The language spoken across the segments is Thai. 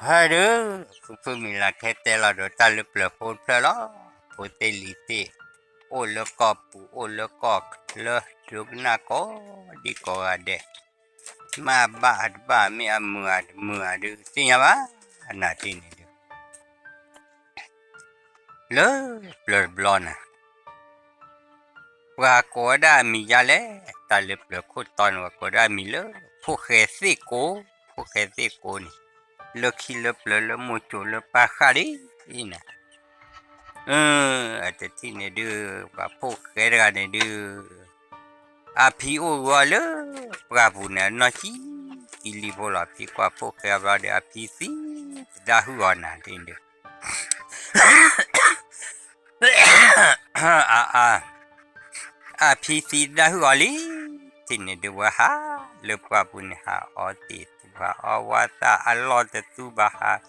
Aduh, pemila kete la do talu plafon plala, potelite, o le kapu, o le kok, le dugna ko, di ko ade. Ma ba mi muad, tinya ba? Anak ini dia. Le, blur blona. Wa ko da mi jale, talu plakot ton wa ko da mi le, po khesi ko ni. Le kilo le mucho le pajari, ina. Ada sini dia bapa kera ni dia api wala prabuna nasi ili bola api ko apa kera dia api si dahuana dia api si dahuali sini dia wah le prabuna ha oti tuba awata Allah tu bah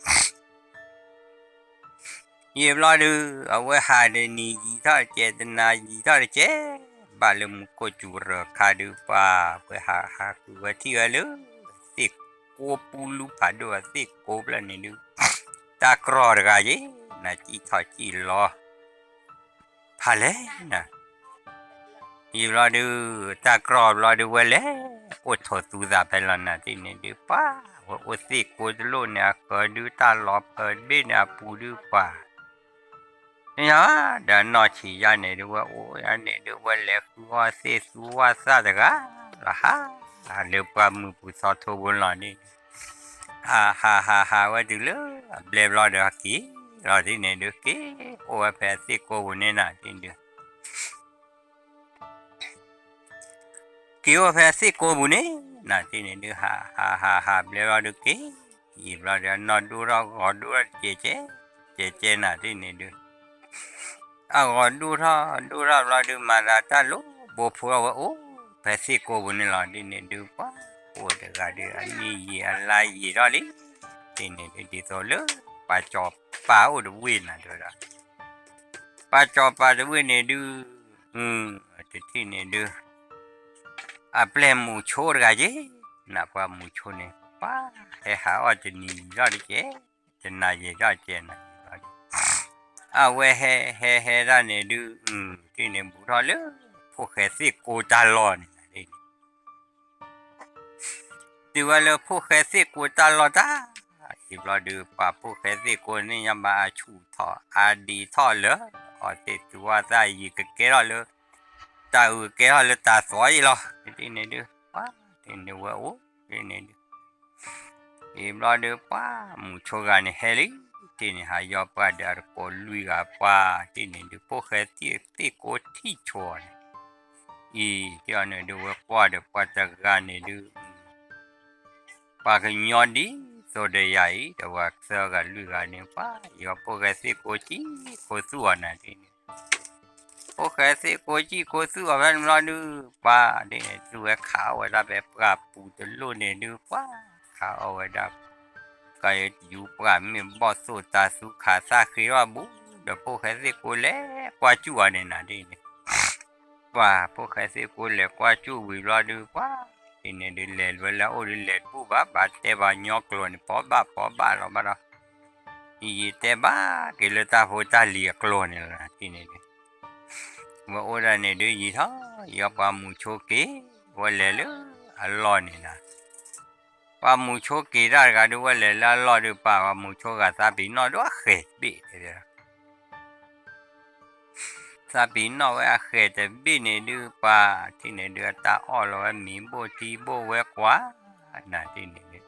ye bladu awe hade ni gita je na gita je balum ko jura kadu pa pe ha ku ti alu tik ko pulu padu tik ko bla ni du ta kro ga ye na chi tha chi lo phale na ye bladu ta kro bladu wele o tho tu da pe la na ti ni du pa o tik ko lo na ko du ta lo pe de na pu du pa ya dan no chi ya ne de wa o ya ne de wa le ku wa se su wa sa de ga la ha le pa mu pu sa tho bon la ni ha wa du le ble bla de ki la di ne de ki o wa pe se ko wo ne na tin de ki o pe se ko bu ne na tin ne de ha ble bla de ki yi bla de no du ra go du ra che na tin ne de du ra la du ma la ta lo bo phu wa o pe si ko bu ni la di ne du pa o de ga de ni yi la yi da li ti ne di so lo pa cho pa o de wi na do da pa cho pa de wi ne du ti ne du a ple mu cho ga je na pa mu cho ne pa e ha o de ni da di je de na ye da je na we he ra ne du ti ne bu ra le pho khe si ko ta lo ni ti wa le pho khe si ko ta lo ta ti bla du pa pho khe si ko ni ya ma chu tho a di tho le o ti tu wa sa yi ke ra le ta u ke ra le ta so yi lo ti ne du pa ti ne wa o ti ne du ti bla du pa mu cho ga ne he li ti ne ha yo pa dar ko lui ga pa ti ne du pho khe ti ko ti cho i ti ne du wa pa de pa ta ga ne du pa ke nyo di so de yai de wa sa ga lui ga ne pa yo pho khe si ko chi ko su wa na ti ne pho khe si ko chi ko su wa ban lo du pa de tu wa kha wa da be pa pu de lo ne du pa kha wa da cái dụ bà mình bỏ số ta số khá xa khi mà bố được phố khai sĩ cô lẽ qua chùa này nè đi và phố khai sĩ cô lẽ qua chùa vì lo đưa quá thì này đi lệ với là ô đi lệ bố bà tê bà nhóc luôn bỏ bà rồi bà đó thì tê bà cái lệ ta phố ta liệt luôn này là thì này đi và ô ra này đưa gì đó giờ bà mua chỗ kế và lệ nữa lo này nè và mua chỗ kia ra cái đó là lo được bà và mua chỗ cái ta bị nó đó khét bị thế đó ta bị nó cái khét thì bị này được bà thì này được ta ở rồi mình bố trí bố quét quá là thì này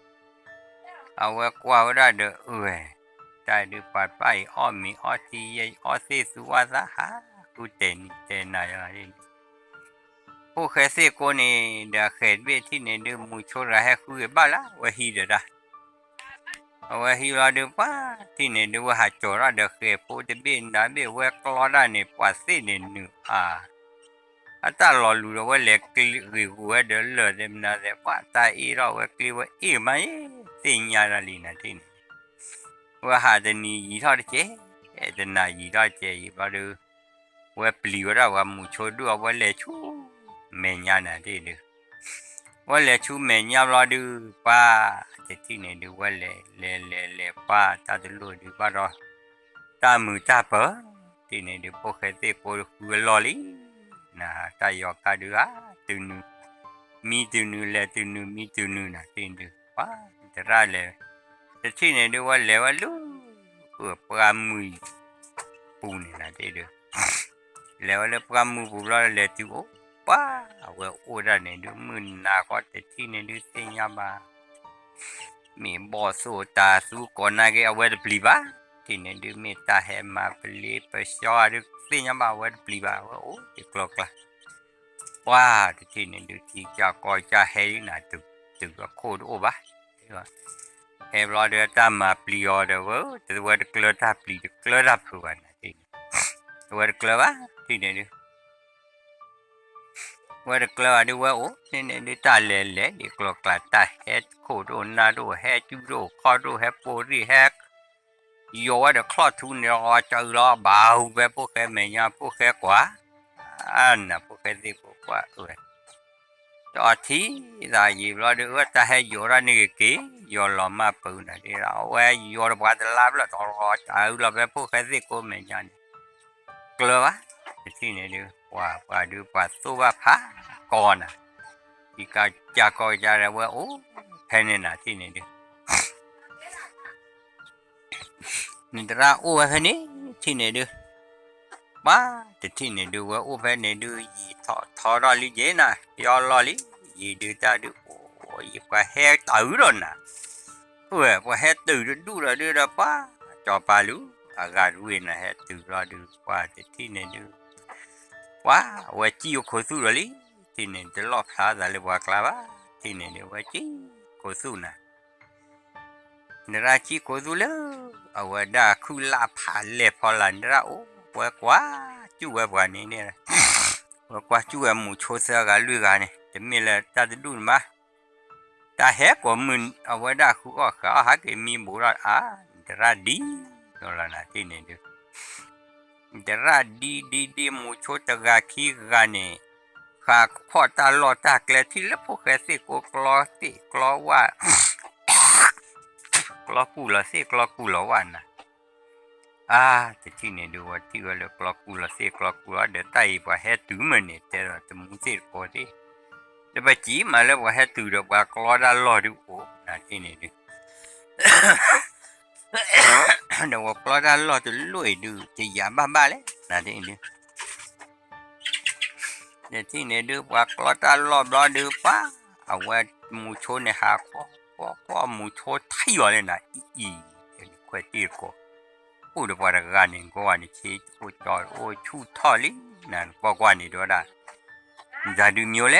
à quét quá ra được ta được bà bay ở mình ở thì ở thế số ra hả cứ tên này là đi cô khai sĩ cô này đã khét biết thì này được mua chỗ ra hay khu cái bà lá và hi được ra và hi là được ba thì này được hạt chỗ ra được khét phố thì bên đã biết và có ra này quả sĩ này nữa ta lo lù rồi lẹ cái người của được lừa dem na để quá ta ý rồi cái và ý mấy tiền nhà là gì này thì và hạt thì gì thôi chứ cái này gì đó chứ và được và plio ra và mua chỗ được và lẹ chú mẹ nhà này thì được ว่าเลยชูเมียรอดูป้าจะที่ไหนดูว่าเลยป้าตาตลุดูป้ารอตามือตาเปอที่ไหนดูพวกเขาที่กูรอลีนะตายอกกาดูตุนูมีตุนูเลยตุนูมีตุนูนะที่ดูป้าจะได้เลยจะที่ไหนดูว่าเลยว่าลูปรามือปูนี่นะที่ดูแล้วเลยปรามือปูรอเลยที่โอ้ป้าว่าโอ้ได้เนี่ยดูมือนาก็จะที่เนี่ยดูเสียมามีบอสูตาสู้ก่อนนะก็เอาไว้ปลีบ้าที่เนี่ยดูมีตาแหมาปลีไปชอดูเสียมาไว้ปลีบ้าว่าโอ้ยกลอกละว้าที่เนี่ยดูที่จะก่อจะเฮน่ะตึกก็โคตรโอ้บ้าเฮรอเดอตามาปลีออเดอร์ว่าแต่ว่าเกลือตาปลีเกลือตาผูกนะที่ว่าเกลือบ้าที่เนี่ยดู ว่าเกลือดูว่าโอ้เนี่ยนี่ตาเล่ดีกลอกลาตาเฮดโคโรนาดูเฮจูโรคอดูเฮปอรีเฮกโยว่าเดคลอทุนรอเจอรอบ่าวแบบพวกแกไม่ยาพวกแกกว่าอันน่ะพวกแกดีกว่าจอทีได้ยิบเราดูว่าตาให้โยรานี่กี่โยลมาปูนะที่เราเว้ยโยระบาดลาบแล้วตลอดเอาเราแบบพวกแกดีกว่าไม่ยาเกลือที่นี่ดูว่าดูว่าสู้ว่าพะก่อนอ่ะที่ก็จะก็จะเรียกว่าโอ้แค่นี้นะที่นี่ดูนี่ตราโอ้แค่นี้ที่นี่ดูมาแต่ที่นี่ดูว่าโอ้แค่นี้ดูยี่ทอรอลิเจนะยอรอลิยี่ดูตาดูโอ้ยี่ว่าแห่ตื่นแล้วนะว่าแห่ตื่นดูแล้วดูแล้วป้าจอปาลูอากาศเว้นนะแห่ตื่นแล้วดูว่าแต่ที่นี่ดูว้าว่าจีโอโคสุรลีที่นี่จะลอบหาอะไรว่ากลาบที่นี่เนี่ยว่าจีโคสุนะนราจีโคสุเลยเอาว่าด่าคุลาพาเล่พอลันดราโอ้ว่ากว่าจู่ว่านี่เนี่ยว่ากว่าจู่ว่ามูโชเสกันลุยกันเนี่ยจะมีอะไรตาจะดูมั้ยตาแหกกว่ามึนเอาว่าด่าคุก็ขาหักมีบุรุษดราดีนั่นแหละนะที่นี่ดูดราดีมูโชตะกาขี้กันเนี่ยข้าพอตาลอตาเกลที่แล้วพวกแกสิกูกลัวสิกลัวว่ากลัวกูละสิกลัวกูละวันนะแต่ที่นี่ดูว่าที่ว่าเลยกลัวกูละสิกลัวกูละเดี๋ยวตายว่าให้ตื่นมันเนี่ยแต่เราจะมุ่งสิพอดีแต่ไปจีมาแล้วว่าให้ตื่นว่ากลัวตาลอดูโอ้นะที่นี่ดูเดี๋ยวว่ากลัวตาลอจะลุยดูจะยามบ้าเลยนะที่นี่เดี๋ยวที่นี่ดูว่ากลัวตาลอรอดูป้าเอาไว้มูโชเนี่ยหาก็มูโชไทยอะไรนะค่อยตีก็พูดว่าอะไรกันนี่ก็ว่านี่ชี้กูจอดโอ้ชูทอลินั่นก็ว่านี่ด้วยนะจะดูมีอะไร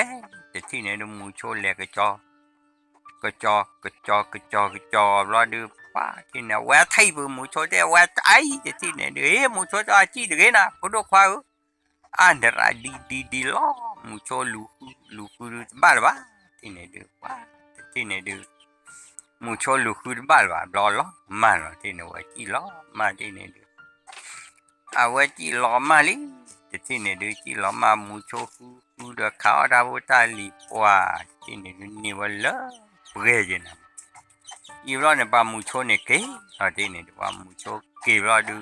แต่ที่นี่ดูมูโชเล็กก็จอรอดูป้าที่นี่ว่าไทยบุมูโชได้ว่าไอ้แต่ที่นี่ดูมูโชจะจีดูนะพูดว่าอันเดราดีล้อมูโชลูบ้าบ้าที่นี่ดูป้าที่นี่ดูมูโชลูบ้าบ้าล้อมาล้อที่นี่ว่าจีล้อมาที่นี่ดูว่าจีล้อมาลิที่นี่ดูจีล้อมามูโชเดือเขาดาวตาลีว่าที่นี่ดูนี่ว่าล้อเปรี้ยนะอีล้อเนี่ยป้ามูโชเนี่ยเก๋ที่นี่ดูว่ามูโชเก๋ล้อดู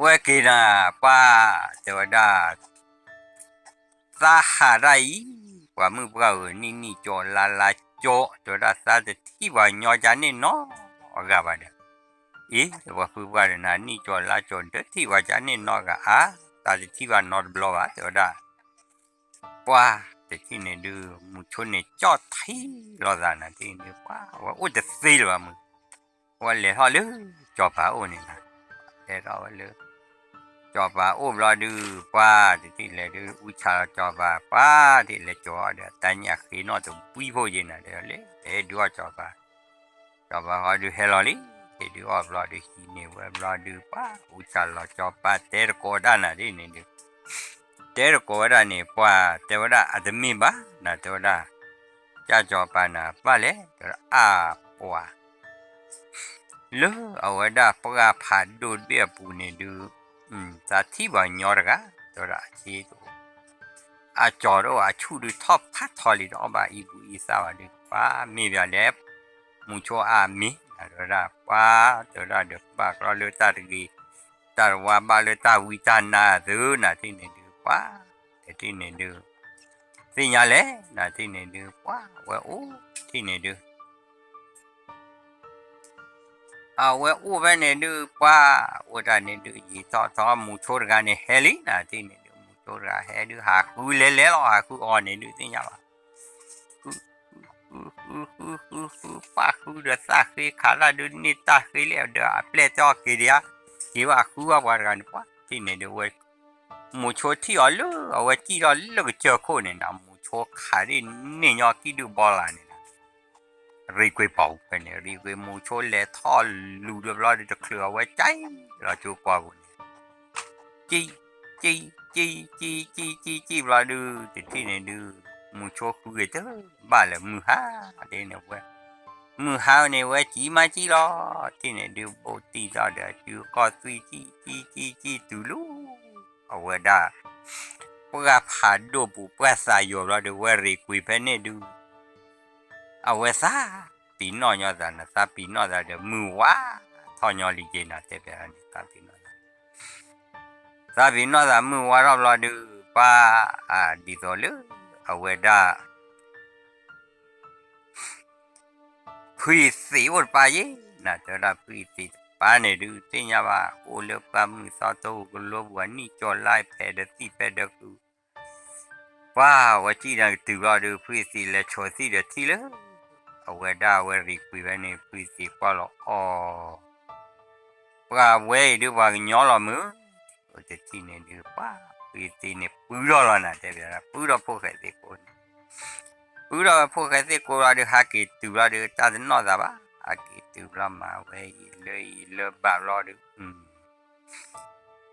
ว่ากินป้าเทวดาสาหาไรกว่ามือเปล่านี่จอลาโจเทวดาสาจะที่ว่าหยอจานี่เนาะก็ว่าเด้ว่าคือว่านะนี่จอลาโจเดที่ว่าจานี่เนาะก็ตาจะที่ว่านอดบล็อกเทวดาป้าแต่ที่นี่ดูมุชนเนี่ยจอดที่รอดานะที่นี่ป้าว่าอุตส่าห์ว่ามึงว่าเลยฮะเลยจอป้าโอ้นี่นะเดี๋ยวเราเลยจอป้าโอ้รอดูป้าที่เลยดูอุชาจอป้าที่เลยจอเดี๋ยวแต่เนี่ยขี้นอตัวปุยโผล่ยินนะเดี๋ยวเลยดูจอป้าเขาดูเฮลลี่ดูออฟรอดูขี้เนี่ยว่ารอดูป้าอุชาเราจอป้าเตะโคด้านะที่นี่ดูเตะโคด้านี่ป้าเทวดาอาจจะมีบ้านะเทวดาจ้าจอป้านะป้าเลยป้าเลือเอาไว้ได้ปลาผ่านดูดเบี้ยปูนี่ดูสาธิตว่าหยอร์กะตัวละชีตัว อาจอดว่าชูดูทอปพัดทอลิดออกมาอีกูอีสาวดูว่ามีแบบเล็บมุชัวอามีอะไรนะว่าเดี๋ยวเดี๋ยวปากเราเลือดตาดีตาว่าบาเลือดตาวิจารณ์นะดูนะที่นี่ดูว่าที่นี่ดูสิ่งอะไรนะที่นี่ดูว่าโอ้ที่นี่ดูเอาว่าโอ้แบบนี้ดูว่าด้านนี้ดูยี่ต่อมุชัวกันเนี่ยเฮลินะที่นี่ดูมุชัวกันเฮลิหาคุยเล่ๆหรอหาคุยอ่อนนี่ดูสิ่งอะไร Paku dah sakri kala dunia takri le dah play talk dia kiwa aku wargan pa tine de we mucho ti alu awe ti alu ke ko ne na mucho khari ne nya ki du bola ne ri kwe pau pe ne ri kwe mucho le tho lu de bla de klua we chai la chu kwa bu chi chi chi chi chi chi chi bla du ti ne du mucho ku ge te ba le mu ha de ne we mu hao ne we chi ma chi lo ti ne du bo ti da da chu ko tui chi tu lu a we da pa pha do bu pa sa yo lo de we ri kwi pe ne du a we sa pi no nya da na sa pi no da de mu wa tho nyo li je na te pe ni sa pi no da mu wa lo du pa a di so lu a we da Pui si ur pa ye na tera pui si pa ne du tinya ba o le pa mu sa to ko lo wa ni cho lai phe de si phe de ku wa wa chi da tu ga du pui si le cho si de ti le a we da we ri pui ba ne pui si kwa lo o pa we du wa nyo lo mu o te ti ne du pa pui si ne pu lo na te bia pu lo pho khe de ko Ura pho cái gì cô ra được hai kỳ từ ra được ta đến nói ra ba hai kỳ từ ra mà về lời bảo lo được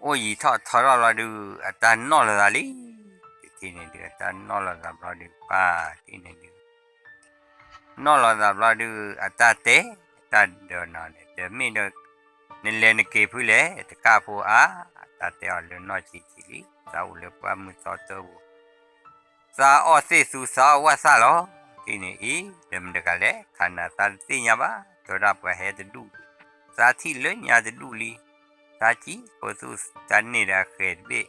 ôi thọ ra được ta nói là đi thì này được ta nói là ra được ba thì này được nói là ra được ta té ta được nói để mình được nên lên cái phụ lẽ cả phụ ta té ở lên nói chỉ đi sau lên qua mình sao tao sa o se su sa wa sa lo ini dem de kale kana ta ti nya ba to da pa he de du sa thi le nya de du li sa chi ko su ta ni da khe be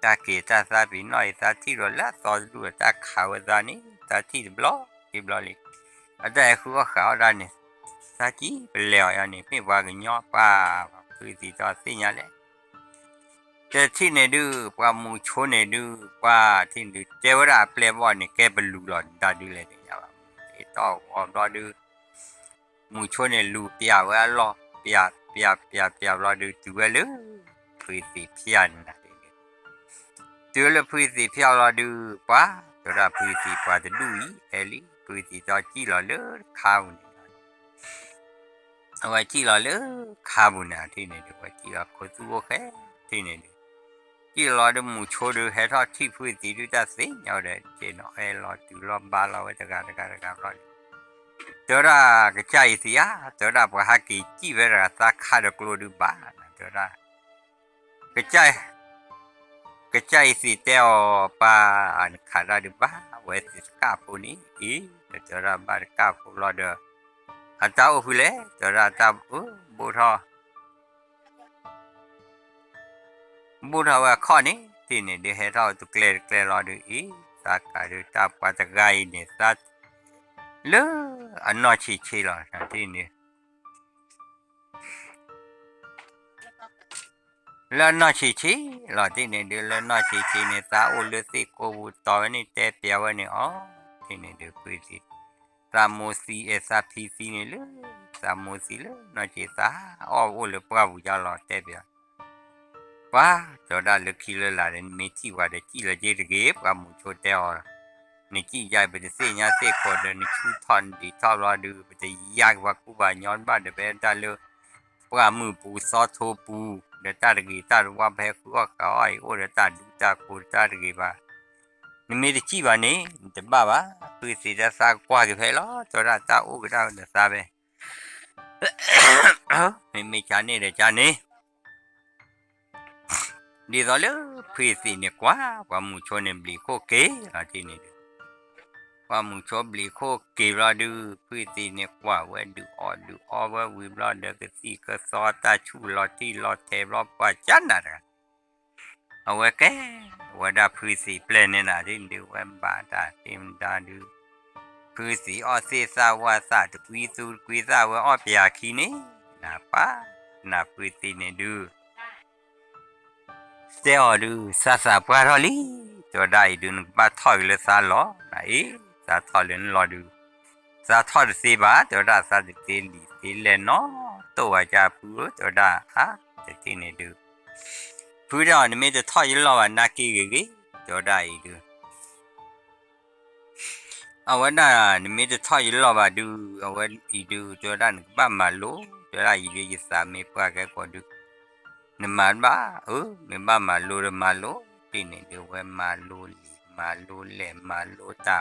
ta ke ta sa bi noi ta thi ro la to du ta kha wa da ni ta thi blo ki blo li a da khu kha da ni sa chi le ya ni pe wa ge nyo pa pu ti to ti nya leแต่ที่เนี่ยดูว่ามูชนเนี่ยดูว่าที่ดูเจ้าราเปลวว่าเนี่ยแกบลูหลอนดาดูเลยเนี่ยว่าไอ้ต่อว่าดาดูมูชนเนี่ยลูเปียว่าล้อเปียรอดูตัวเลยพื้นที่เพียนนะตัวเลยพื้นที่เพียรอดูว่าตัวละพื้นที่ว่าจะดูอีเอลิพื้นที่ต่อจีรอเลยข้าวเนี่ยเอาไว้จีรอเลยข้าวเนี่ยที่เนี่ยดูว่าจีรอโคตรโอเคที่เนี่ยจีรอดูมูชดูเฮทอที่พื้นที่ดูจะสิเอาเด็ดเจนเอารอดูรอบบ้านเราไว้ตะการรอตัวละก็ใจเสียตัวละพอหากิจีเวลาสักขาดกลัวดูบ้านตัวละก็ใจสิเตอป้าอันขาดดูบ้าเวสิสกาปูนี้ตัวละบ้านกาปูรอเดออันเจ้าหุ่นเล่ตัวละตาบูทอว่าข้อนี้ที่นี่เดี๋ยวให้เราตุกเลรอดูสักการดูตาปัจจัยเนี่ยสักเลืออันนอชีหรอที่นี่แล้วนอชีหรอที่นี่เดี๋ยวแล้วนอชีเนี่ยตาอุลสิโกบุตอนี่เตะเปียวเนี่ยอ๋อที่นี่เดี๋ยวคุยสิสามโมซีสาพีซีเนี่ยเลยสามโมซีเลยนอชีตาอ๋ออุลปราบุจารอเตะเปียวว่าจอดาลึกขี้เลยล่ะเนี่ยมีที่ว่าเด็กขี้เลยเจ๊เก็บว่ามูโชเตอนี่ขี้ใหญ่ไปจะเสียเสียคนเดินชูทอนดีทอรอดูไปจะยากว่ากูว่าย้อนบ้านเดี๋ยวไปได้เลยว่ามือปูซอโทปูเดี๋ยวตาตะกี้ตาว่าแพ้กูว่าเขาไอ้โอ้เดี๋ยวตาดูตากูตาตะกี้ว่านี่มีแต่ขี้ว่านี่แต่บ้าว่าคือสิจะสร้างกว่ากี่เพลล้อจอดาตาโอ้ก็ได้เดี๋ยวทราบไปไม่จานนี่เดี๋ยวจานนี้ ดีต่อเลยพี่สิเนี่ยกว่ามุชนเนี่ยบลีโคเกะอะที่นี่กว่ามุชนบลีโคเกะเราดูพี่สิเนี่ยกว่าเวดูออว่าวิบลาเด็กสิก็สอตาชูลอที่ลอเทรอบว่าจันน่ะเอาไว้แกว่าดาพี่สิเพลนเนี่ยนะที่ดูว่าบ้าตาเต็มตาดูพี่สิออเซซาวาซาตะกุยซูกุยซาว่าออเปียคีนี่นะป้านะพี่สิเนี่ยดูเจ้าดูซาปะรอลีตัวได้ดูนึกบ้าถอยเลยซาล้อไหนซาถอยเลยรอดูซาถอยสิบ้าตัวได้ซาติเตลีสิเลนอตัวจะพูตัวได้ฮะจะที่นี่ดูพูดเอาเนี่ยไม่จะถอยล้อว่านักกี่ตัวได้ดูเอาวันนั้นเนี่ยไม่จะถอยล้อว่าดูเอาวันอีดูตัวได้นึกบ้ามาโลตัวได้อีดูยิ่งสามีปากแกก็ดูเนี่ยมันบ้าเนี่ยบ้ามาโลมาโลที่นี่ดูว่ามาโลมาโลเล่มาโลตา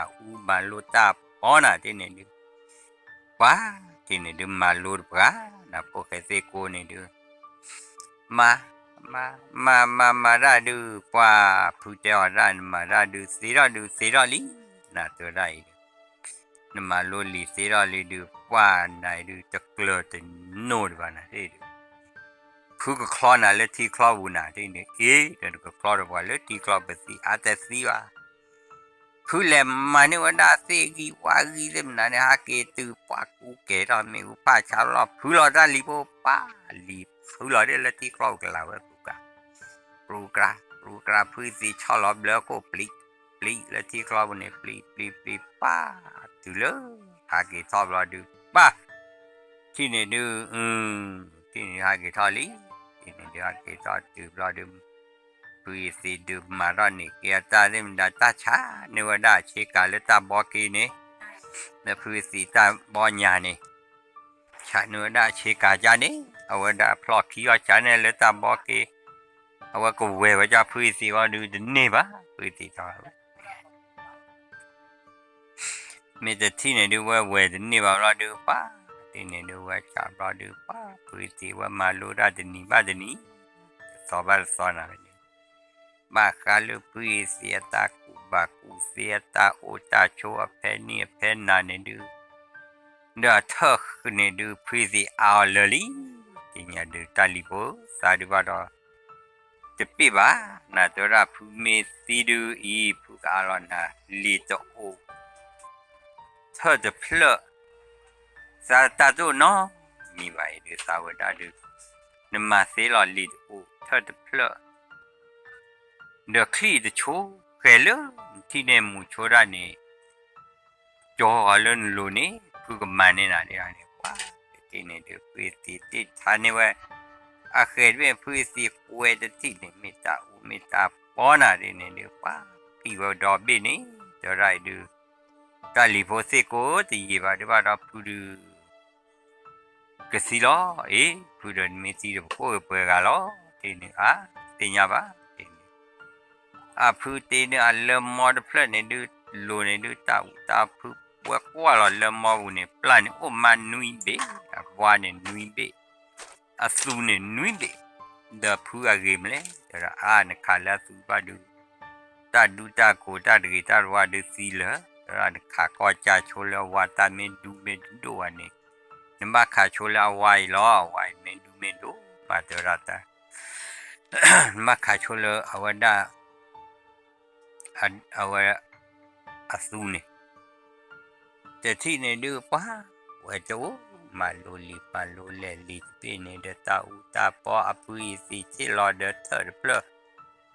มาโลตาป้อนะที่นี่ดูว้าที่นี่ดูมาโลปะนะพวกเสกโกนี่ดูมาได้ดูกว่าผู้เจ้าได้มาได้ดูสีราลีนะตัวได้นะมาโลลีสีราลีดูกว่าไหนดูจะเกลือแต่โน่ดวะนะที่ดูผู้ก็คลอน่ะเลยที่คลอวูน่ะที่นี่เดี๋ยวก็คลอว่าเลยที่คลอไปสิอาแต่สิวะผู้เล่มมาเนี่ยว่าได้สิกีว่ากีเล่มนั้นเนี่ยหาเกตุปากกูเกตอนนี้กูป้าชาวเราผู้เราได้ลีโบป้าลีผู้เราได้เลยที่คลอกันแล้วปรูกราพื้นที่ชอบล้อแล้วก็ปลีแล้วที่คลอวันนี้ปลีป้าตุเลยหาเกตอบเราดูป้าที่นี่ดูที่นี่หาเกตอลีที่นี่ดูหาเกตอดูเราดูพื้นที่ดูมาร้านนี้เกียรตาเริ่มได้ตาช้าเนื้อได้เช็คการแล้วตาบอกกีนี่แล้วพื้นที่ตาบอลยานี่ชาเนื้อได้เช็คการจานี่เอาไว้ได้พลอดขี้ว่าจานนี่แล้วตาบอกกีเอาว่ากูเวว่าจะพื้นที่ว่าดูจะนี่ปะพื้นที่ต่อมีแต่ที่นี่ดูว่าเวจะนี่ว่าเราดูป้าที่นี่ดูว่าจะเราดูป้าพื้นที่ว่ามาลูได้จะนี่บ้าจะนี่สอบบ้านสอนอะไรบ้าคาลูพื้นที่ตากูบ้ากูเสียตาโอตาโชว์เพนนี่เพนนานี่ดูเดี๋ยวเธอคือนี่ดูพื้นที่เอาเลยที่นี่ดูตาลิโบสาดูว่าดอจะปีบ้าน่าตัวรับผู้มีสีดูอีผู้กาลน่ะลีโตโอเธอจะเพลซาตาโตเนาะมีไว้ดูสาวดาดูนมาเซลอลีโอเธอจะเพลเดี๋ยวคลีจะโชว์แค่เรื่องที่เนี่ยมูโชว์ได้เนี่ยจอเรื่องลูนี่ผู้กำมันเนี่ยนะเดี๋ยวเนี่ยว่าที่เนี่ยเดี๋ยวพื้นที่ท่านเนี่ยว่าอาเคยเป็นพื้นที่ป่วยจะที่เนี่ยไม่ตาป้อนอะไรเนี่ยเดี๋ยวว่าพี่ว่าดอบบี้นี่จะได้ดูกาลิโพเซโกที่ยี่ว่าเดี๋ยวว่าเราพูดกสิล้อพูดไม่ตีเราพูดเปล่าล้อที่เนี่ยที่เนี่ยบ้าพูดที่เนี่ยเริ่มมอดเพลนเนี่ยดูลูเนี่ยดูตาพูดว่าเราเริ่มมอดเนี่ยเพลนโอ้มันนุ้ยเบ้ว่าเนี่ยนุ้ยเบ้สูเนี่ยนุ้ยเบ้เดี๋ยวพูดอะไรมาเลยเดี๋ยวเนี่ยขาลสูบดูตาโคตาดีตาว่าดูสิละเดี๋ยวเนี่ยขาก็จะโชว์แล้วว่าตาเมดูวันนี้เนี่ยมาขาโชว์แล้วว่าล้อว่าเมดูมาเดี๋ยวตามาขาโชว์แล้วเอาว่าได้เอาว่าสูเนี่ยแต่ที่เนี่ยดูป้าว่าจะมาโลเลลีเป็นเนี่ยเดตาตาปอปุยสิที่รอเดเธอเพล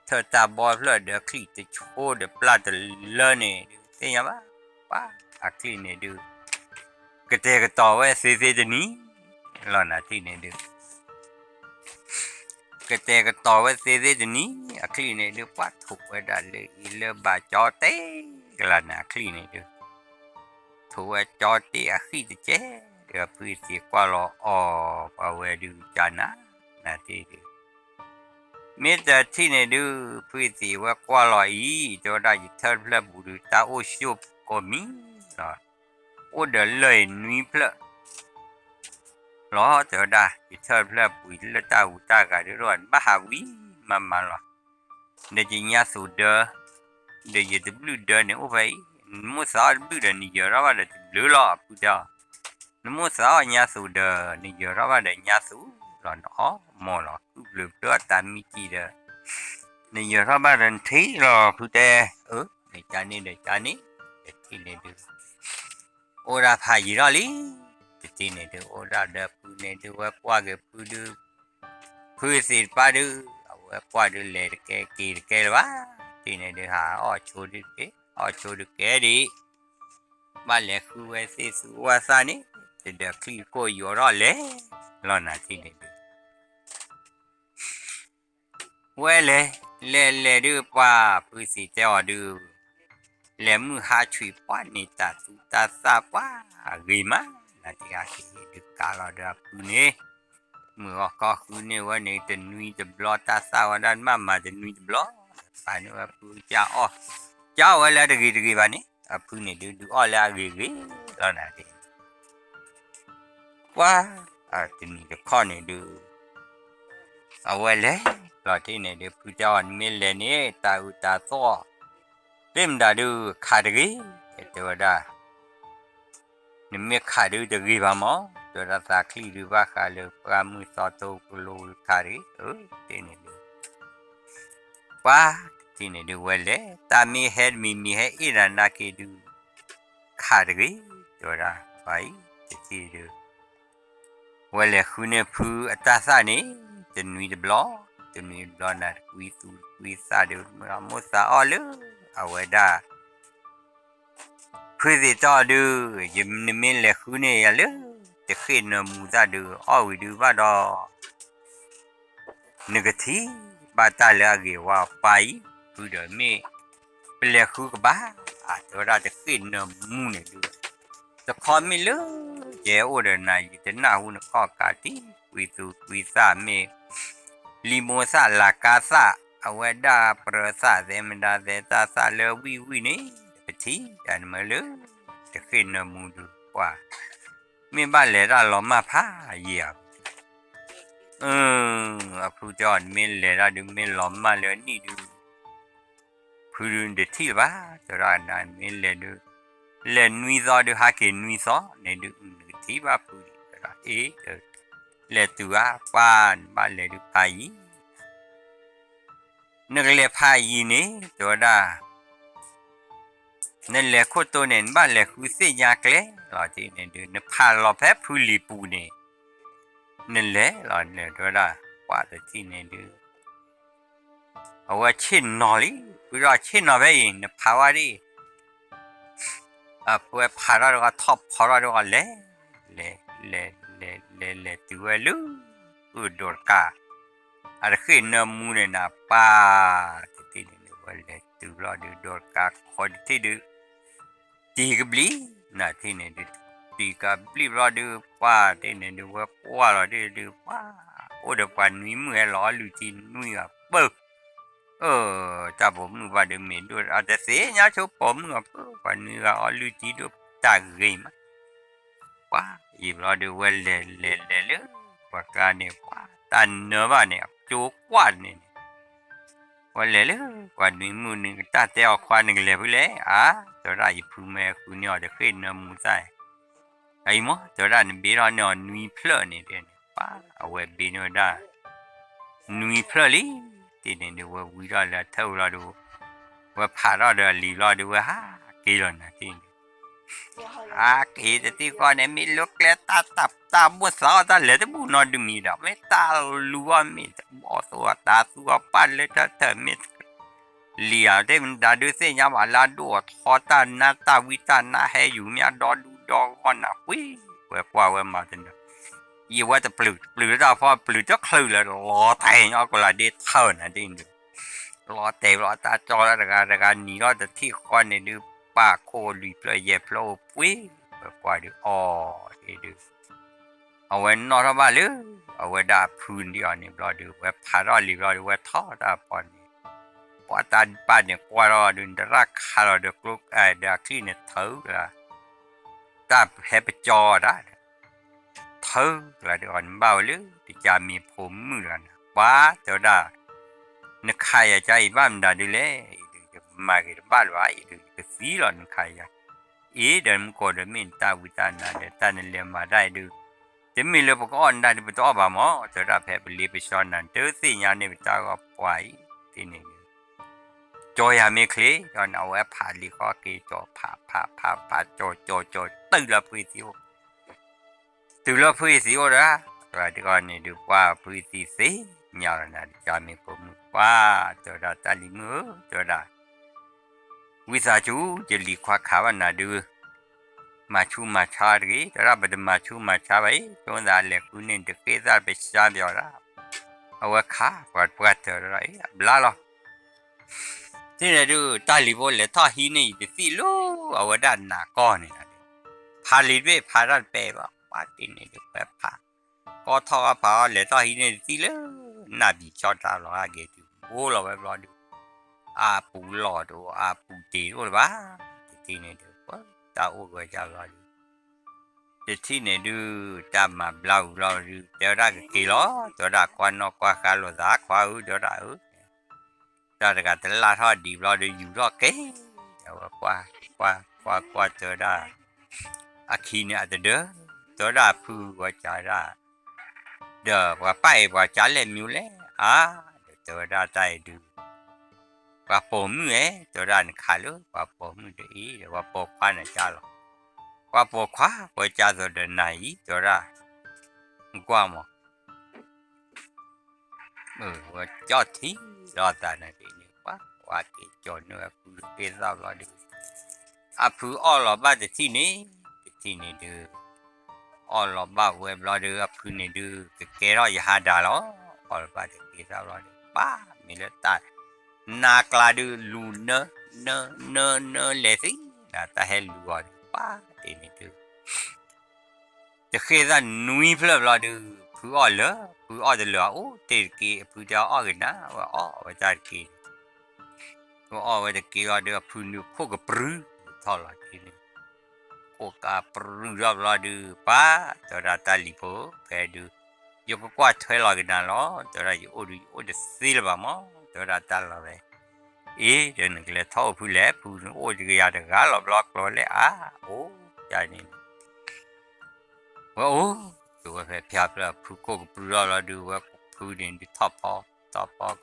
เธอตาบอเพลเดคลีจะโชว์เดปลาเดเลเนี่ยเสียบ้าป้าคลีเนี่ยดูกระเตกต่อไว้เสียจะนี้รอหน้าที่เนี่ยดูกระเตกต่อไว้เสียจะนี้คลีเนี่ยดูป้าถูกไว้ได้เลยอีเลือบาจอเต้กระหน้าคลีเนี่ยดูถูกไว้จอเต้คลีจะเจ๊เดี๋ยวพื้นที่กว่าเราเอาไว้ดูจานะนาทีดูมีแต่ที่เนี่ยดูพื้นที่ว่ากว่าเราจะได้เธอเพลบุรุษตาโอชิบก็มีนะโอเดเลยนุ้ยเพลล้อจะได้เธอเพลบุรุษตาอุตากันด้วยบ้าวิมาหรอ เดี๋ยวจะยาสูดเด้อเดี๋ยวจะบลูเด้อเนี่ยโอ้ไปมุสาบลูเด้อนี่เยอะแล้วว่าเดี๋ยวบลูล้อพูดจ้ามุสายาสูดเด้อนี่เยอะแล้วว่าเดี๋ยวยาสูหล่อนอ๋อมอหรอคือบลูเด้อตามมีกี่เด้อนี่เยอะแล้วว่าเดินที่หรอพูดแต่เดี๋ยวจานนี้เดี๋ยวจานนี้เดี๋ยวที่นี่ดูโอราพายีรอลีเดี๋ยวที่นี่ดูโอราเด้อพูดนี่ดูว่าว่าเก็บพูดดูพูดสิป้าดูเอาว่าป้าดูเลยแกกี่แกวะที่นี่ดูหาอ๋อโชว์ดูแกอ๋อโชว์ดูแกดิมาเลยคือว่าสิสุวาสานี่เดี๋ยวคลีโกยอรอเลยลอนาที่นี่ดูเว้ยเลยดูป้าพูดสิเจ้าดูเลยมือหาช่วยป้านี่ตาสุตาสาป้ากี่มานาที่อาที่ดูกาลอดาพูนี่เมื่อก็คือเนี่ยว่าเนี่ยจะนุยจะบล็อตาสาวด้านมาจะนุยจะบล็อป่านนี้ว่าพูดจ้าอ๋อเจ้าอะไรตะกี้บ้านนี้พูดเนี่ยดูอ๋อแล้วกี่แล้วนะที่ว่าที่นี่จะข้อเนี่ยดูเอาไว้เลยแล้วที่เนี่ยดูพูดเจ้ามีเลนี่ตาอุตาโซ่เต็มดาดูขาดกี่ตัวดานี่มีขาดดูตะกี้บ้างมั้งตัวดาตาคลีดูว่าขาดเลยปรามือสอดตัวกุลูขาดกี่ที่นี่ดูว่าที่นี่ดูเวลเลยตามีเฮดมีเฮอีรันนักดูขาดกี่ตัวละไปที่ดูเวลเลยคุณเนี่ยพูดตาสานี่จะนุยจะบล็อกจะนุยบล็อกนะวิสาดูมันมุสาอ๋อเลยเอาไว้ได้พูดต่อดูยังไม่เลยคุณเนี่ยอย่าเลยจะขึ้นมุสาดูอ๋อวิดูว่าดอนึกที่บาตาเลกีว่าไปพูดเดี๋ยวไม่เป็นเลยคุณก็บ้าตัวเราจะขึ้นมูเนี่ยดูจะคอนไม่เลยเจ้าเดินนายจะน่าหุ่นข้อกาติวิสาเมลิโมซาลากาซาเอาไว้ด่าประสาเซมันด่าเซตาซาเลวินี่ปะทีอันมาเลยจะขึ้นมูดูว่าไม่บ้านเลยเราล้อมาพาเหยียบผู้จอนไม่เลยเราดูไม่ล้อมมาเลยนี่ดูผู้ดูเด็ดที่บ้าจะร้านนั้นไม่เลยดูเล่นนุ้ยซอดูหากินนุ้ยซอในดูที่บ้าผู้ดีก็เล่นตัวป้านบ้านเลยดูพายีนึกเลยพายีนี่ตัวด้านั่นแหละโคตรเนี่ยบ้านเลยคือเสียยากเลยหล่อที่เนี่ยดูเนี่ยพาเราแพ้ผู้ลีปูเนี่ยนั่นแหละหล่อเนี่ยตัวด้าว่าแต่ที่เนี่ยดูเอาว่าชินนอลีผู้รอชินนอไปอินเนี่ยพาวารีผู้พาราก็ท็อปพาราก็เล่ตัวลูโดดกาอะไรขึ้นมูเนี่ยนะป้าที่นี่ว่าเล่ตัวรอดูโดดกาคนที่ดูตีกับลีนะที่นี่ดูตีกับลีรอดูป้าที่นี่ดูว่าป้ารอดูป้าโอ้เดี๋ยวปันนี้เมื่อล้อลูจินนุ่ยอ่ะเบิกแต่ผมว่าเดี๋ยวเมนดูอาจจะเสียนะชอบผมอ่ะปันนี้ก็ลูจินดูตาเกยมาป้าอีรอดูว่าเล่ว่าการเนี่ยป้าตันเนื้อบ้านเนี่ยจูกว่าเนี่ยว่าเล่กว่านี้มือหนึ่งตาเต้าควานหนึ่งเลยไปเลยตัวไรพูดแม่คุณเนี่ยจะขึ้นน้ำมูใจไอ้หมอตัวไรนี่เบรอนเนี่ยนุยเพลเนี่ยเดี๋ยวป้าเอาไว้เบนได้นุยเพลลี่ที่เนี่ยว่าวิราละเท่าละดูว่าพาราเดลีละดูว่ากี่ละนะที่กี่แต่ที่ก่อนเนี่ยมีลูกเล็กตาบัวสาวตาเล็กบุนอดูมีดอกไม่ตาลัวมีบอสัวตาสัวปั้นเลยเธอมีเลียได้มันดาดูเสียยามว่าลาดูทอตานาตาวิตานาให้อยู่มีดอดูดอก่อนวิเว้ยกว่าเว้ยมาถึงยี่ว่าจะปลือเราพอปลือจะคลือเลยรอแทงเอาก็ละเด็ดเท่านั้นเองรอเตะรอตาจอแล้วการหนีรอแต่ที่คอนเนี่ยดูป้าโคลีเปลยเย็บโลวิเว้ยกว่าดูดูเอาไว้นอนบ้านเลยเอาไว้ด่าพื้นที่อ่อนนี่รอดูเว้ยพารอลีรอดูเว้ยท่อตาปอนพอตาป้าเนี่ยกว่ารอดูรักคารอดูกลุกเด็กที่เนี่ยเท่าละตาแฮปจอได้เท่าละเดี๋ยวอ่อนเบาเลยที่จะมีผมเหมือนว่าเดี๋ยวได้ นใครใจบ้านดาดิเลยมาเกิดบ้านว่าก็สีหลอนใครเดินก็เดินมินตาวิตานาเดตานเลียมาได้ดูจะมีเรื่องก็อ่อนได้ไปตัวบ้าหมอจะรับแพ้ไปเลี้ยไปซ้อนนั่นเจอสิญาณนี่ตาก็ปล่อยที่นี่จอยไม่คลีตอนเอาไว้ผ่าลีก็กี่จอผ่าจอตื่นละพื้นสิวละตัวที่ก่อนนี่ดูว่าพื้นที่สิญาณนั้นจะมีผมว่าตัวละตาลิมือตัวละวิสาจูจะลีควาขาวนาดูมาชูมาชารีแต่เราไม่ได้มาชูมาชาไว้ตรงนั้นเลยคุณนี่เด็กเกิดอะไรชาเดียวละเอาไว้ข้าปวดอะไรบลาล่ะที่นี่ดูตาลีโบเลยท่าหินนี่จะสิลูเอาไว้ด้านหน้าก้อนนี่นะพาลีเวพาด้านเปว่าว่าที่นี่ดูแบบพาก็ท่าพาเลยท่าหินนี่สิลูน่าบีชอตาหรออาเกดูโอ้เราแบบรอดูอาปูหลอดูอาปูตีดูหรือเปล่าที่นี่ดูตาโอ้ก็จะรอดูที่นี่ดูตามมาบลาวรอดูเดี๋ยวได้กี่ล้อเดี๋ยวได้ควันนอกควันขาลดาควันเดี๋ยวได้เดี๋ยวได้กันแต่ละท่อดีรอดูอยู่รอเก๋เดี๋ยวควันเดี๋ยวได้อาคีเนี่ยเดี๋ยวได้พูว่าจะได้เดี๋ยวว่าไปว่าจะเล่นมิวเล่เดี๋ยวได้ใจดูว่าผมเนี่ยเดี๋ยวได้ขาลุว่าผมเดี๋ยวว่าปกควันจะหรอว่าปกคว้าว่าจะตัวเดินไหนเดี๋ยวได้กว่ามั้งว่าจอดที่รอตาหน้าที่นี่ว่าเกี่ยจนเนื้อคือเกี่ยเรารอดูผู้อ้อหล่อบ้านที่นี่ดูอ้อหล่อบ้านเว็บรอดูผู้นี่ดูเกี่ยเราอย่าหาด่าหรออ้อหล่อบ้านเกี่ยเรารอดูมีเลือดตานากลาดูลูเนเลยสิน่าตาเฮลูรอดูที่นี่ดูจะเกี่ยนุ้ยเพลิดรอดูผู้อ้อเหรอผู้อ้อจะเหลือโอ้เตะกี่ผู้เจ้าอ้อกันนะว่าอ้อว่าจะกี่ว่าอ้อว่าจะกี่รอดูผู้นี่พวกกับปรื้เท่าไหร่ที่นี่พวกกับปรื้รอดูตัวเราตาลิโพไปดูยกกว่าถอยหลังกันนะล้อตัวเราอยู่โอ้จะสิลบ้ามั้งตัวเราตาเราเลยเดี๋ยวนึกเลยท่อผู้เล่ผู้โอ้จะยาเด็กเราบล็อกเลยโอ้ใจนี่ว่าโอ้ตัวเพียบเลยผู้ก็ปรื้เราดูว่าผู้นี่ดูท่อปอท่อกปอก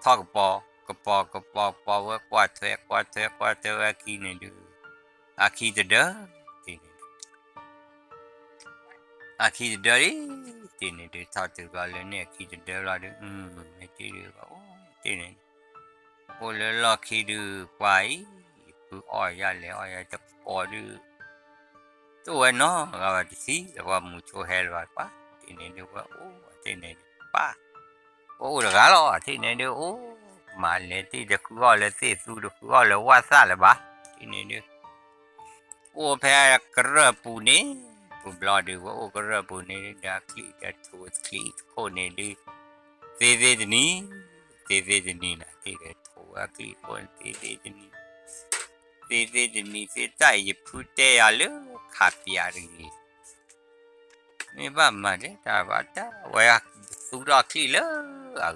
ว่ากว่าเธอกี่นี่ดูขี้เด้อที่นี่ขี้เด้อที่นี่ดูท่อตัวก็เลยเนี่ยขี้เด้อเราดูไม่ที่ดูว่าโอ้ที่นี่โอ้เลยเราขี้ดูไปผู้อ้อยเลยจะปอดูตัวเนาะเราจะสิแต่ว่ามุชเฮลว่าที่นี่ดูว่าโอ้ที่นี่โอ้เด็กเราที่นี่ดูโอ้มาเลยที่จะคือว่าเลยสิสู้ดูคือว่าเลยว่าซะเลยที่นี่ดูโอ้แพ้กระปูนี่ปูบลอดูว่าโอ้กระปูนี่ดาคลีดาทูสคลีโคนี่ดูเซนี่นะที่เด็ดโถคลีโคนเซนี่เซใจยิบพูดเตะอะไรขับยาดีไม่บ้ามาเด้แต่ว่าว่าสุราคลีเลย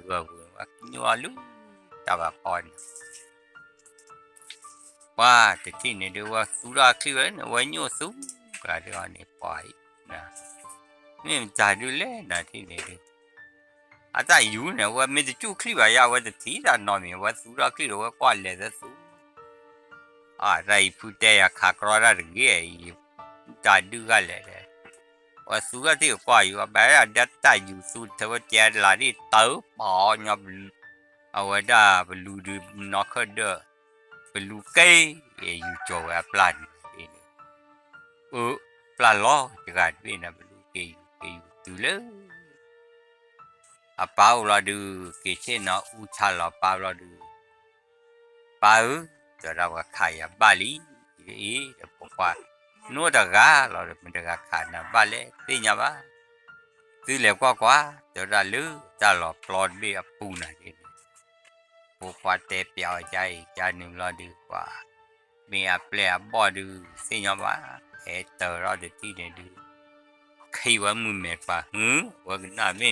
ว่านัวลูแต่ว่าพอนแต่ที่นี่ดูว่าสุราคลีเลยนะว่านัวสูก็เดี๋ยวนี้ปล่อยนะนี่มันจะดูเลยนะที่นี่ดูอาจจะอยู่นะว่าไม่จะจู้คลีว่ายาว่าจะที่ด้านนอกมีว่าสุราคลีหรือว่ากว่าเลยจะสูไรพูดแต่อยากขากรอได้หรือไงจะดูกันเลยว่าสุราที่กว่าอยู่ว่าแบบดัดใจอยู่สุดเท่าเจ้าลาที่เต๋อปอยบเอาไว้ได้บลูดูนอกเด้อบลูเกยอยู่โจวปลาปลาล้อจะกันเป็นบลูเกยอยู่ตัวเลยเปล่าเราดูเกี่ยเช่นนะอุชาลเปล่าเราดูเปล่าจะเราก็ขายบาลีเดี๋ยวผมว่านู้ดกาเราเป็นดกาขายนะบาลีที่เนี่ยบ้าซื้อแล้วกว่าจะเราลือจะเราปลอดเบี้ยปูนะที่นี่พวกว่าเตะเปียวใจจะหนึ่งเราดูกว่ามีเปลี่ยนบ่ดูที่เนี่ยบ้าเตอเราเด็ดที่เนี่ยดูขี้ว่ามือเม็ดป่ะว่ากันน่าไม่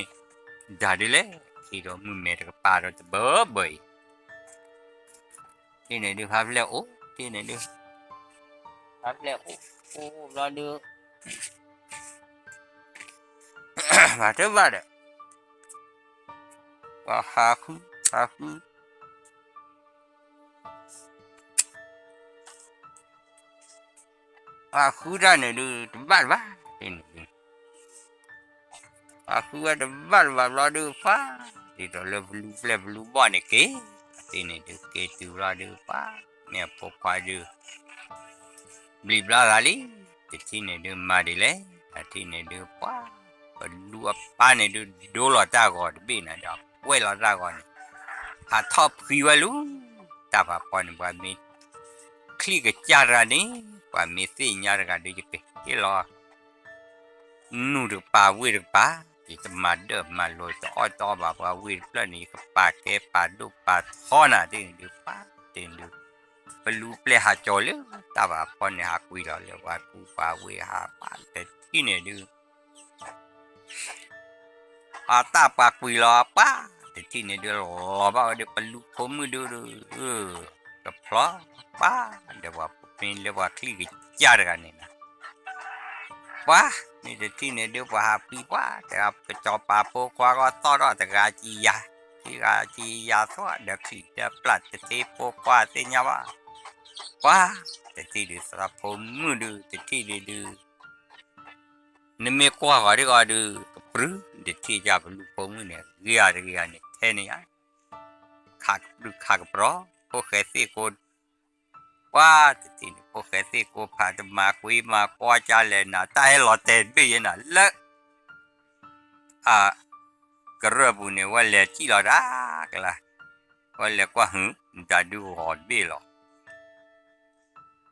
ได้เลยขี้ ที่เรามือเมตกับปลาเราจะเบื่อเบื่อที่ไหนดูภาพแล้วโอ้ที่ไหนดูภาพแล้วโอ้เราดูมาเถอะว่าเด้อว่าหาคือได้เนี่ยดูบ้านว่าที่ไหนดูada bal bal ada pa tidak level buat ni ke ini tu ke tu ada pa ni apa ada beli belah kali di sini dia mari le di sini dia pa perlu apa ni dia dolar tak kau bin ada well tak kau ni top riwalu tak apa ni buat ni klik cara ni buat mesti nyar kan dia ke kilo nu được pa we được paที่จะมาเดิมมาโรยต่อแบบว่าวิ่งเรื่องนี้กับปลาแกปลาดุปลาท่อน่ะที่ดูปลาที่ดูไปรู้เปล่าหาโจเลยแต่ว่าพอเนี่ยหาคุยเราเลยว่ากูปลาวิ่งหาปลาแต่ที่เนี่ยดูตาปลาคุยรอปลาแต่ที่เนี่ยดูรอบ้าเดี๋ยวไปรู้ผมมือดูกับพลอปลาเดี๋ยวว่าเป็นเรียกว่าคลิกยากกันนี่นะว้านี่จะที่เนี่ยเดี๋ยวว่าปีว่าแต่ไปจอปลาโปกว่าก็ต่อรอแต่กาจียาที่กาจียาสวะเดี๋ยวขี้เดี๋ยวปลัดจะเทโปกว่าเสียว่าแต่ที่เดี๋ยวสลับผมมือดูแต่ที่เดี๋ยวนี่ไม่กว่าก็ดูปรื้เดี๋ยวที่จะไปลูกผมเนี่ยเรียเนี่ยแค่นี้ขาดปลอพวกแค่สี่คนว่าที่นี่พวกแค่สี่คนพาจะมาคุยมากว่าจะเล่นนะแต่ให้เราเต้นไปยังนะเลิกกระบุเนี่ยว่าเล่นที่เราได้กันละว่าเล่นกว่าจะดูหอดบี้หรอ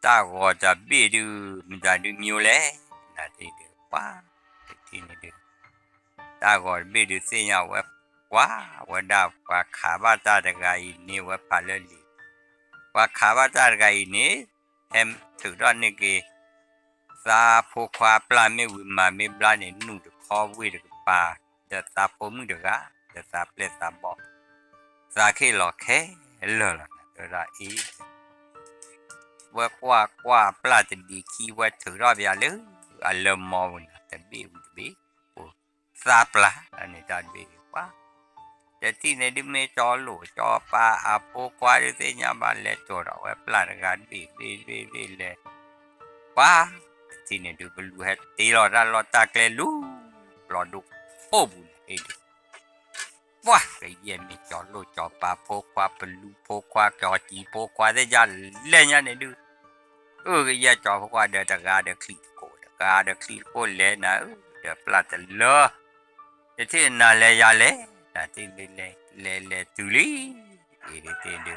ถ้าหอดจะบี้ดูมันจะดูมิวเลยนะที่เดียวว่าที่นี่เดียวถ้าหอดบี้ดูเสียว่าดาวว่าขาบ้าตาตะไคร้นี่ว่าพาเล่นว่าขาบ้าตาตะไคร้นี่ถึงตอนนี้ก็ซาพวกควาปลาไม่วิ่งมาไม่ปลาเนี่ยนุ่งจะคอวิ่งจะปลาจะซาผมเด็กจะซาเปลือกซาบอกซาแค่หลอกแค่เลยล่ะก็ได้อีว่าปลาจะดีขี้ว่าถือรอบยาเลยเริ่มมองนะแต่บีซาปลาอันนี้จะบีว่าแต่ที่ในดิเมจอหลูจอปลาโปควาด้วยเสียบาลเล่ตัวเราปลาในการบีเลยว่าที่เนี่ยดูบลูเฮตตีเราตาเกลูรอดูโอ้บุญเอ็ดว้าไอ้เยี่ยมจอโลจอปลาโพควาบลูโพควาจอจีโพควาได้ยันเล่นยันเนี่ยดูไอ้เยี่ยจอโพควาเดือดกาเดือดคลีโกเล่นนะเดือดปลาจะเลอะแต่ที่น่าเล่ยาเล่แต่ที่เล่ตุลีเอ็ดดู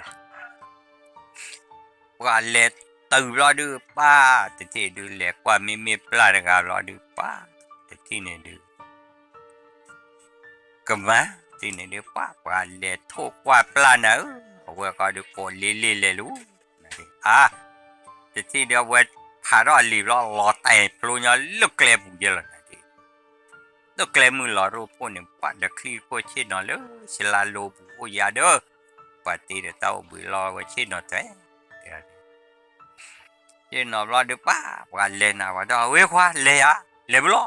ว่าเล่ตื่นรอดูป้าแต่ที่ดูเล็กกว่ามีปลาในการรอดูป้าแต่ที่เนี่ยดูก็มาที่เนี่ยดูป้าว่าเล็กทุกกว่าปลาเนอะว่าก็ดูโกเล่รู้แต่ที่เดียวว่าพาเราลีบเราล้อแต่ปลุกเนี่ยลุกเกล็บเยอะเลยนะที่ลุกเกล็บมือล้อรูปคนเนี่ยป้าเด็กขี้พวกเช่นนั่นเลยสลาโลบุยาเด้อป้าที่เดียวเต้าบุยล้อว่าเช่นนั่นแต่ที่นอบรอดูป้าว่าเล่นนะว่าจะเว้ยว่าเล่เล่บล้อ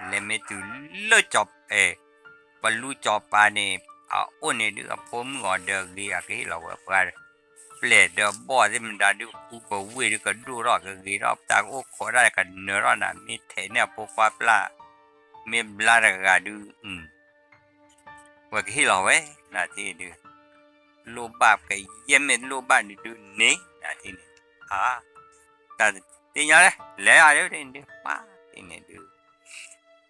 เล่ไม่ตื่นเลิกจบบรรลุจบปานี่โอ้เนี่ยดูผมงอเด็กดีอะที่เราว่าเปลี่ยนเดี๋ยวบ่อที่มันได้ดูกูก็เว้ยดูก็ดูรอกันดีรอบตาโอ้ขอได้กันเนื้อรอนะมีเทเนี่ยพวกว่าปลามีปลาอะไรกันดูว่าที่เราเว้ยนะที่ดูโลบาบกับเยี่ยมเป็นโลบาบดูนี่นะที่นี่แต่ที่นี่เลยอะไรเนี่ยป้าที่นี่ดู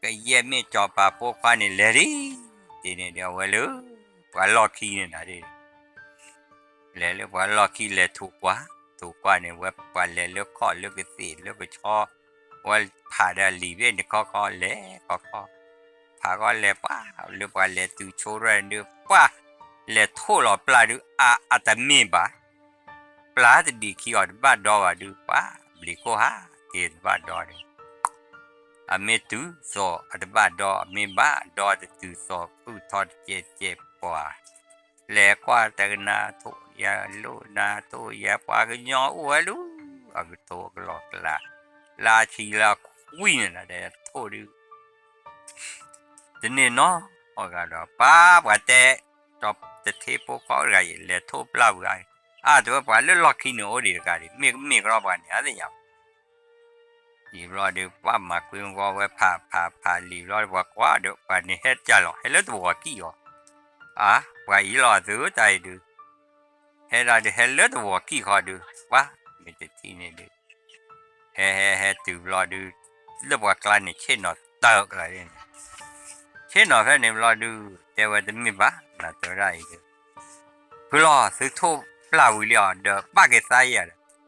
ก็เยี่ยมไม่จอปลาพวกนี้เลยดิที่นี่เดี๋ยวว่าเลยว่าล็อกกี้เนี่ยนะดิเลยว่าล็อกกี้เลยถูกกว่าเนี่ยว่าเลยเลือกข้อเลือกสีเลือกชอว่าผ่าได้ลีเวนข้อเลยข้อผ่าก็เลยป้าเลือกว่าเลยตูโชว์เรื่องเดียวป้าเลยโทษเราปลาดูแต่ไม่บ้าปลาจะดีขี้อดบ้าดอว่าดูป้าบลิโกฮะเห็นบ้าดอเนี่ย อเมตุโซอัตบะดอเมบะดอตตุโซผู้ทอดเจเจปวาแลกว่าตะนาโตยาโลนาโตยาปากญออวลูอะกโตกลอกลาชีลาคุยนะเดโทดิตนี่เนาะออกก็ป้าบะเตตบตะเทปขอไรเลโทปลาวไรตัวปาลล็อกขี้โนดิกาดิมีกรอบกันอะดิยาลีรอดว่ามาคุยว่าเวพาลีรอดว่ากว่าเดี๋ยวปานี่เฮ็ดจ้ะหรอเฮ็ดแล้วตัวกี่อ๋ว่าอีรอซื้อใจดูเฮ็ดอะไรเฮ็ดแล้วตัวกี่ขอดูว่าไม่ได้ที่นี่ดูเฮ้ตัวรอดูแล้วว่ากลายนี่เช่นนอตอกอะไรเนี่ยเช่นนอแค่เนี่ยรอดูแต่ว่าจะมีบ้าน่าจะได้ดูเพื่อรอซื้อทุบเปล่าวิลล์เดอป้าเกษายอ่ะ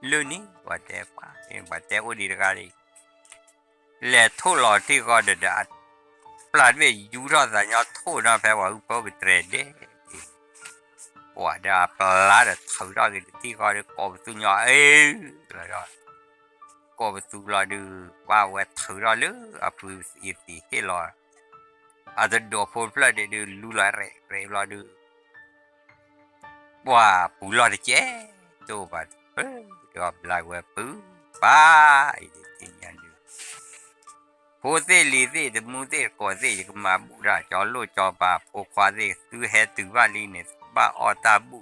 เรื่องนี้ว่าแต่ป้าว่าแต่อุดิการีและทุบหลอดที่ก็เดือดปลาดเวยูรอดสัญญาทุบนะแปลว่าอุปกรณ์เทรดเดว่าเดี๋ยวปลาดเขารอดที่ก็เดือดกบสุญญาแล้วก็กบสุญญาดูว่าเวทเขารอดเลยอ่ะพูดอีกทีให้รออาจจะดูพอปลาดดูลุลาเร่รอดูว่าปูรอดเจ๊ตัวบัดเดี๋ยวปลาเวปูป้าอีกทีอย่างดูโพเซลีเซตมูเซกอเซยกมาบุระจอโลจอปาโพควาเซตูเฮตูวาลีเนสบ้าออตาบุ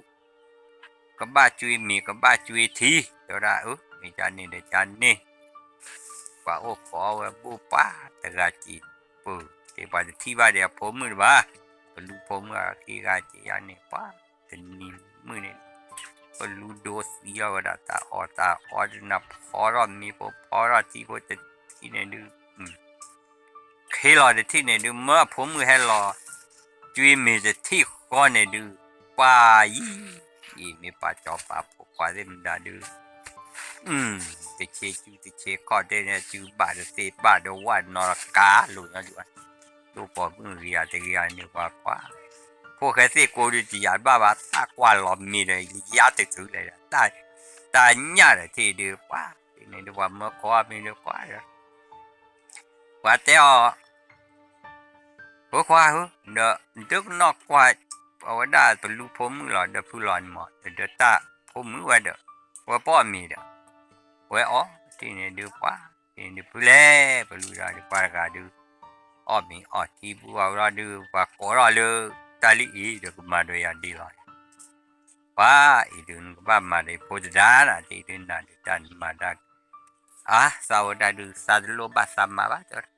กบ้าจุยมีกบ้าจุยทีเดี๋ยวละมีจานนี่เดจานนี่ว่าโอ้ขอว่าบุป้าตะกาจีปูเดี๋ยวไปที่บ้านเดี๋ยวผมมือบ้าก็รู้ผมว่าที่กาจีอันนี้ป้าเป็นนี่มือนี่ก็รู้โดสีเอาละตาออดนับพอรอมีพอรอที่พอจะที่ไหนดูเฮลอเดที่เนี่ยดูเมื่อผมมือเฮลอจุยมีจะที่ก้อนเนี่ยดูป้ายี่มีป้าจอป้าพวกควายเล่นดาดูติเชข้อเดเนี่ยจูบาดเตบาดว่านอรกาลุนะดูดูปอมือเรียตะเรียนี่กว่าพวกแค่ที่กูดูจียาบ้าตากว่าหลอมมีเลยยาติดสุดเลยตาเนี่ยเลยที่ดูป้าที่เนี่ยดูว่าเมื่อขอมีดูกว่าแต่หัวควายเด้อดึกนอกควายเอาไว้ได้ตัวลูกผมมือหลอดเด้อผู้หลอนหมดเด้อตาผมมือไว้เด้อว่าป้อมีเด้อไว้ที่นี่ดูป้าที่นี่ผู้เล่ผู้ลูกเราดูป้ากาดูมีที่บัวเราดูป้าขอเราเลยตาลีเด้อก็มาด้วยยันดีเลยป้าอีดึงป้ามาได้พูดได้ละที่ดึงนั่นที่จันมาได้สาวได้ดูสาวโลบาสามาบ้าจ้ะ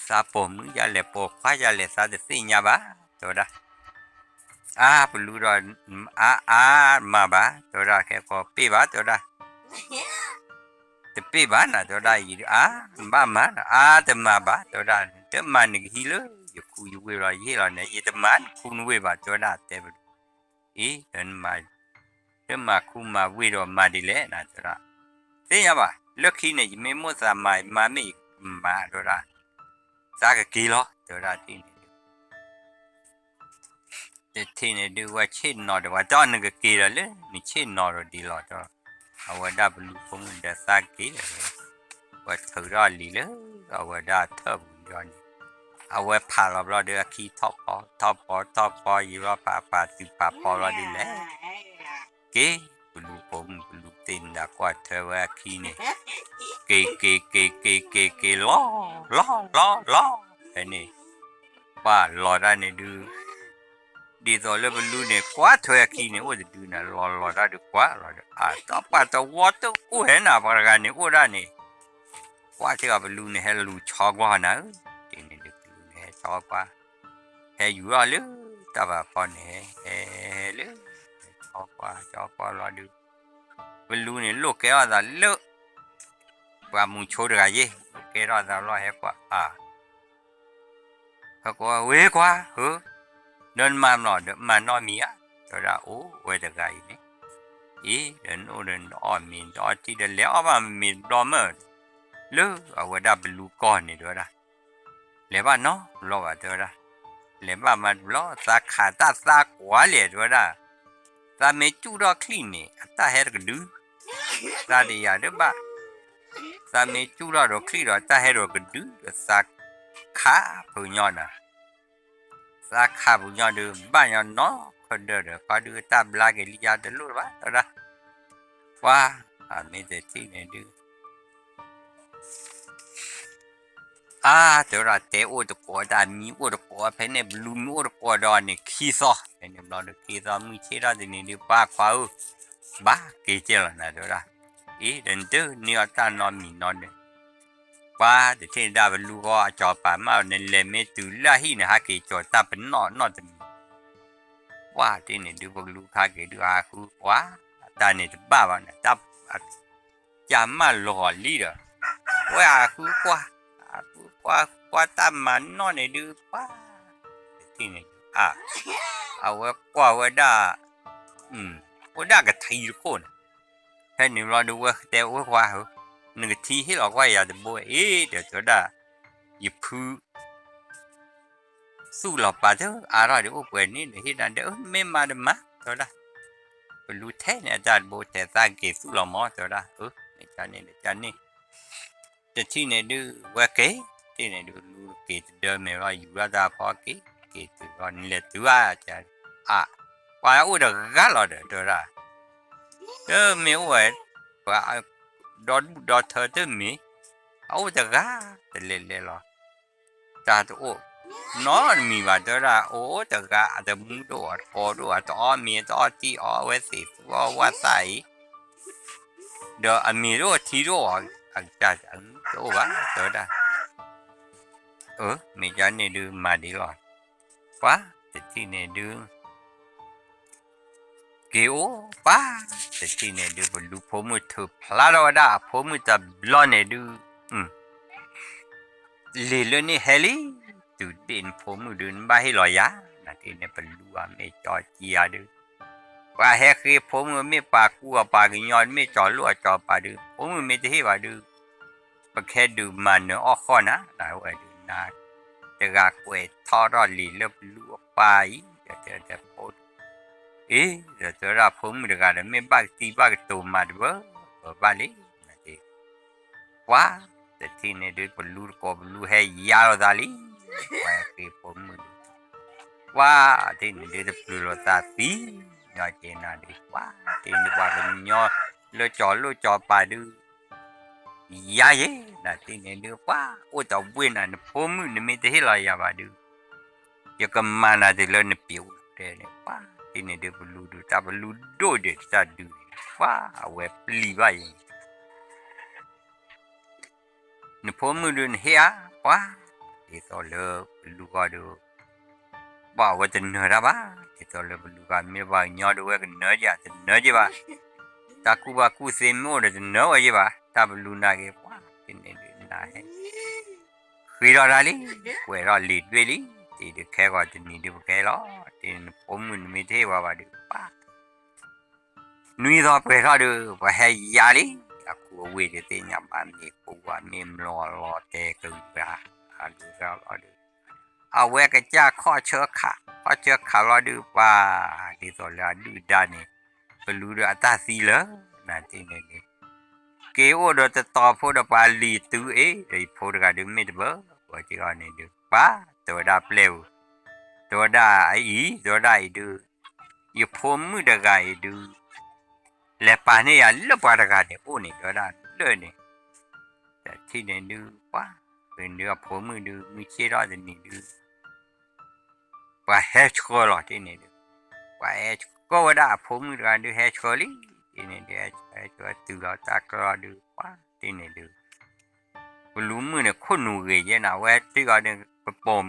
sapo mu ya le po kwa ya le sa de sinya ba to da blu ro ma ba to da ke ko pi ba to da te pi ba na to da yi ba ma te ma ba to da te ma ni hi lo yu ku yu we ro yi lo ne yi te ma ku nu we ba to da te den ma te ma ku ma we ro ma di le na to da te ya ba lucky ne me mo sa ma mi ma to da giá cái kỳ lo từ ra thì này đưa qua trên nó để qua cho nó cái kỳ rồi đấy mình trên nó rồi đi lo cho ở ngoài đó bên lúc không để xa kỳ rồi qua thử ra lì nữa ở ngoài đó thơm rồi ở ngoài phá lọc ra đưa khi top po gì đó phá từ phá po ra đi lấy kế bên lúc tin đã qua thơ qua khi này kỳ lo cái này và lo ra này đưa đi rồi lên bên luôn này quá thôi khi này ôi đưa này lo ra được quá rồi tao bắt tao what tao u hết nào vào cái này u ra này quá thì bên luôn này hay lu cho qua nữa thì này được luôn này cho qua hay dữ ra luôn tao vào con này luôn cho qua lo được bên luôn này lúc cái là lúc và muốn cho được cái gì cái đó là lo hết quá quá quê quá nên mà nó được mà nói mía cho ra quê được cái này đến mình đó chỉ để léo mà mình đó mà lỡ ở quê đó bị lú con này đó ra léo mà nó lo vào đó ra léo mà lo sa khá ta sa quá liền đó ra ta mấy chú đó clean này ta hết cái đứa ta đi à đó ba sa me chu lo ro kli ro ta he ro ka du sa kha pu nyo na sa kha pu nyo du ba nyo no ko de ka du ta bla ke li ya de lo ba to da wa a me de ti ne du to ra te o de ko da mi o de ko pe ne blue mi o de ko da ne ki so pe ne bla de ki so mu che da de ne du ba kwa u ba ke che la na to da den de ni ta no mi no de qua để trên đa bên lu go cho bà mà nên lên mấy từ là hi nè ha cái cho ta bên nọ từ qua trên này đưa vào lu ha cái đưa à khu quá ta này ba bạn này ta chả mà lò li rồi qua khu qua ta mà nó này đưa quá trên này qua đa qua đa cái thầy cô này hay nếu lo đưa qua đeo qua hảนึกที่ให้เราว่าอย่าจะบ่อยเดี๋ยวจะได้ยิบพื้สู้เราไปเถอะอะไรเดี๋ยวเปิดนี่เดี๋ยวที่นั่นเดี๋ยวไม่มาเดี๋ยวมาจะได้เป็นรู้แท้เนี่ยอาจารย์โบแต่สร้างเกี่ยวสู้เราหมอจะได้ในจานนี้จะที่ไหนดูว่าเก๋ที่ไหนดูรู้เก๋เดิมเนี่ยเราอยู่ระดับพอเก๋ตัวก่อนเลยตัวอาจารย์ว่าอุดกัดเราเดี๋ยวจะได้ไม่ไหวว่าดอเธอจะมีเอาจะกะจะเล่นหรอจะตัวน้องมีว่าจะละโอ้จะกะจะมุดตัวพอตัวตัวมีตัวที่เอาไว้สิว่าใส่เดี๋ยวมีตัวที่ตัวจะตัวว่าจะละไม่จะเนี่ยดูมาดีหรอว่าจะที่เนี่ยดูเกี่ยวป้าแต่ที่เนี่ยดูบลูผมมือถือพลาดว่าได้ผมมือจะบล้อเนี่ยดูเลี้ยนี่เฮลี่ดูเด่นผมมือดูนบ้าให้ลอยยานั่นที่เนี่ยบลูไม่จอจีอาดูว่าเฮคือผมมือไม่ปากกูปากย้อนไม่จอลัวจอปาดูผมมือไม่ได้ให้ว่าดูประแค่ดูมันเนาะอ้อข้อนะได้ว่าดูนะจะกากวยทอรอลีเลือบลูไปจะโพดเดี๋ยวจะรับผมเดี๋ยวกันไม่บ้าตีบ้าตัวมาดูบ้าเลยนะที่ว่าแต่ที่เนี่ยดูบลูก็บลูให้ยาวดาลีว่าคือผมว่าที่เนี่ยดูบลูตาตีน้อยเจน่าดีว่าที่เนี่ยว่าเป็นย่อเลือจอปาดูยาเย่นะที่เนี่ยดูว่าโอ้ตัวเว้นนะผมเนี่ยไม่ได้ให้ลอยยาบาดูยังก็มานะที่เล่นเปียวเดี๋ยวเนี่ยว่าที่เนี่ยดูบลูดูตาบลูโดเด็ดตาดูว่าเว็บลีบายเนี่ยผมดูเฮียว่าที่ตัวเลือบลูก็ดูว่าว่าจะเนื้อละบ้าที่ตัวเลือบลูก็ไม่ว่าย้อนดูว่าเนื้อจะเนื้อจีบ้าตากูเซมิโอจะเนื้อจีบ้าตาบลูน่าเก็บว่าที่เนี่ยดูน่าเห็นคุยรอดาลีคุยรอลีดด้วยลีที่เด็กแค่ก็จะนี่ดูแค่ล้อที่ผมไม่เท่ว่าดูป้านุ่ยรอไปรอดูว่าให้ยาลีกูเวทที่ยามมันนี่กูว่ามีมรอเตะกูบ้าดูรอดูเอาเวกจ้าข้อเชือกขารอดูป้าที่ตัวละดูด้านนี่เป็นรู้ดูอัตราสีเหรอนั่นที่นี่เกี่ยวกับจะต่อพูดปาลีตัวเดี๋ยวพูดกันดูไม่ได้บ้าว่าที่ก่อนนี่ดูป้าตัวดาเปล่าตัวดาตัวดาดูอยู่ผมมือดกายดูเล็บปานนี่เล็บปานกันเนี่ยโอ้นี่ตัวดาเลยนี่แต่ที่นี่ดูป้าเป็นเรื่องผมมือดูมือเชี่ยรอดนี่ดูว่าเฮชโคลที่นี่ดูว่าเฮชโคว่าดาผมมือกันดูเฮชโคลี่ที่นี่ดูเฮชโคตัวเราตากรอดูป้าที่นี่ดูรู้มือเนี่ยคนหนูเกยนะว่าที่ก่อนเนี่ยปม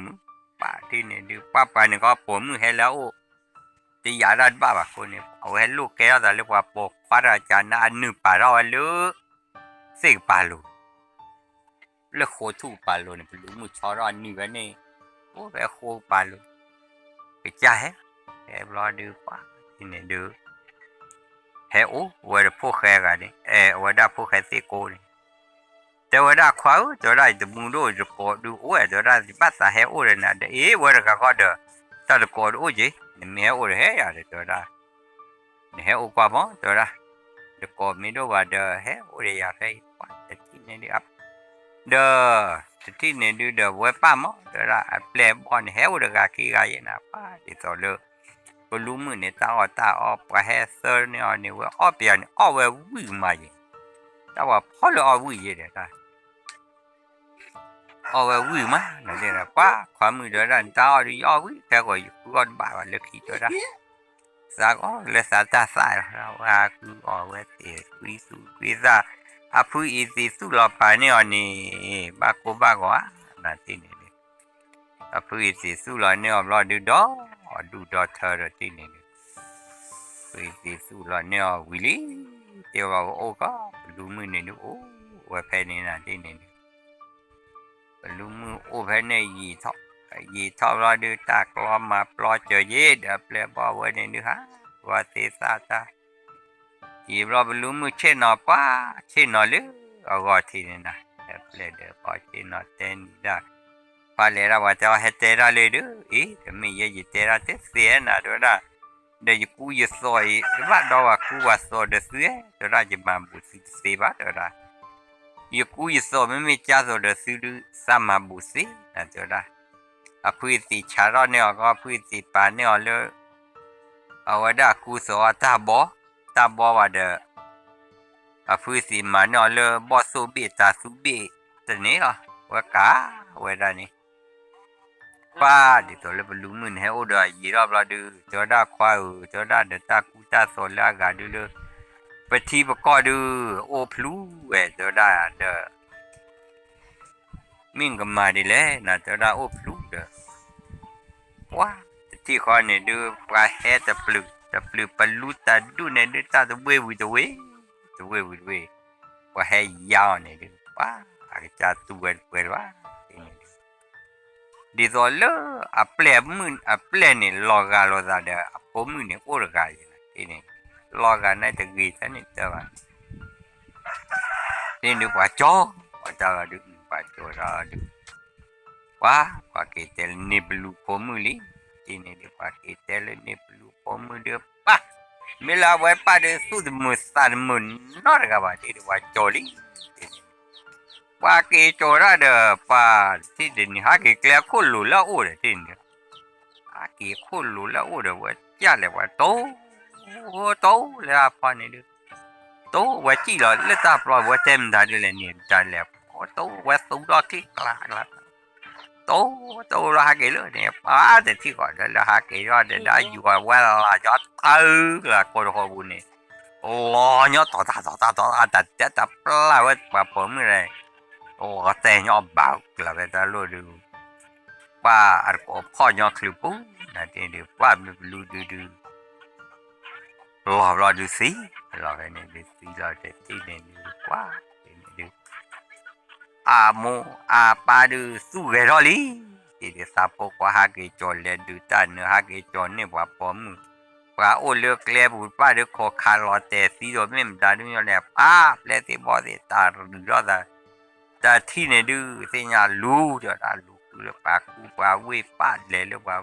ป้าที่เนี่ยดูป้าไปเนี่ยก็ปมมือให้แล้วที่ยาดันบ้าแบบคนเนี่ยเอาให้ลูกแก้วแต่เรียกว่าปกพระอาจารย์นะอันหนึ่งป่าเราอันเลือกสิ่งป่าลูเลือกโคทูป่าลูเนี่ยเป็นลูกมือชอร้อนนี่กันนี่โอ้แบบโคป่าลูไปจ่ายแอบรอดูป้าที่เนี่ยดูเฮ้โอ้ว่าจะพูดแค่กันนี่ว่าจะพูดแค่สิโก้นี่แต่ว่าได้ขวาจะได้จะมุ่งดูจะกอดดูโอ้ยจะได้จะภาษาเฮโอ้เลยนะเดี๋ยวว่าจะก็เดี๋ยวถ้าจะกอดโอ้ยเนี่ยเฮโอ้เลยเฮียเดี๋ยวได้เนี่ยเฮโอ้กว่ามั้งเดี๋ยวได้จะกอดไม่ดูว่าเดี๋ยวเฮโอ้เลยอยากให้ปัดแต่ที่ เนี่ยดิครับเด้อที่เนี่ยดูเด้อเว้ยป้ามอเด้อละเปลบอนเฮวเด้อกะขี้กายนะป้าดิต่อเลยบลูมือเนี่ยตาปะเฮเซอร์เนี่ยเนี่ยว่าเปียเนี่ยเว้ยวิ่งมาเยแต่ว่าพอเลยวิ่งเยเด้อตาเว้ยวิ่งมาเนี่ยเด้อป้าความมือเด้อละตาดิวิ่งแต่ก็อยู่ก่อนบ้าว่าเลิกขี้เด้อละสักเลยสัตตาสายเราว่าคือเว้ยเตะคุยซาapu isi su lo pa ni oni ba ko ba ko na ti ni apu isi su lo ni o lo du do tha ro ti ni apu isi su lo ni o wi li te wa o ka lu mu ni o wa phe ni na ti ni lu mu o phe ni yi tho lo du ta ko ma plo che ye da ple ba wa ni ni ha wa te sa taยีบเราบลูมือเช่นนอป้าเช่นนอลือเอาก็ทีนี่นะเด็กเล็กพอเช่นนอเต้นได้พอเลยเราว่าจะให้เตะเราเลยดูแต่ไม่ยังจะเตะเราเตะเสียนะดูนะเดี๋ยวกูจะสอยหรือว่าเราว่ากูว่าสอยเดือดเสียดูนะจะมาบุษเสียบ้าดูนะอยู่กูจะสอยไม่จ้าสอยเดือดเสียสามาบุษนะดูนะพูดสิชาร์เนี่ยก็พูดสิปานเนี่ยเลยเอาว่าได้กูสอยตาบอว่าเด้อพูดสิมาเนาะเลยบอสูบีตาสูบีตัวนี้เหรอว่ากะว่าได้นี่ป้าดิตัวเลยบลูมือให้โอดยีรอบเราดูตัวได้ควายตัวได้เดตากูตาโซลากาดูเลยไปทีประกอบดูโอพลูตัวได้เด้อมิ่งกันมาดิเลยนะตัวได้โอพลูเด้อว้าที่ข้อเนี่ยดูปลาแฮตะปลุกpalu ta du ne de ta the way with the way wa hai ya ne de pa a cha tu wel wa di zo lo a ple mun a ple ne lo da de a po mun ne o ga ye ne lo ga na de gi ta ne ta ba ni du pa cho ta ga du pa cho da du wa ke tel ne blu po mu li ini dia pakai talent ni perlu forma dia pa mila wai pa de su de musan mun no ga ba de wa choli wa ke chora de pa ti de ni ha ke kle ko lu la o de tin ha ke ko lu la o de wa ja le wa to la pa ni de to wa chi lo le ta pro wa tem da de le ni da le to wa su do ki la tố ra cái lửa này phá thì chỉ gọi là cái đó để đã vừa qua là cho tư là cô đồ buồn này lo nhớ tỏ ta chết tập là với bà phớm này có tên nhỏ bảo là người ta luôn được và có khó nhỏ khử bố là tiền được và luôn được lo được xí lo cái này được xí lo để tí này được quá được pa du su ge ro li ti sa po kwa ha ge cho le du ta ne ha ge cho ne wa po mu wa o le kle bu pa de ko kha lo te si do mem da du yo le pa le ti bo de ta ro da thi ne du se nya lu jo da lu le pa ku pa we pa le le wa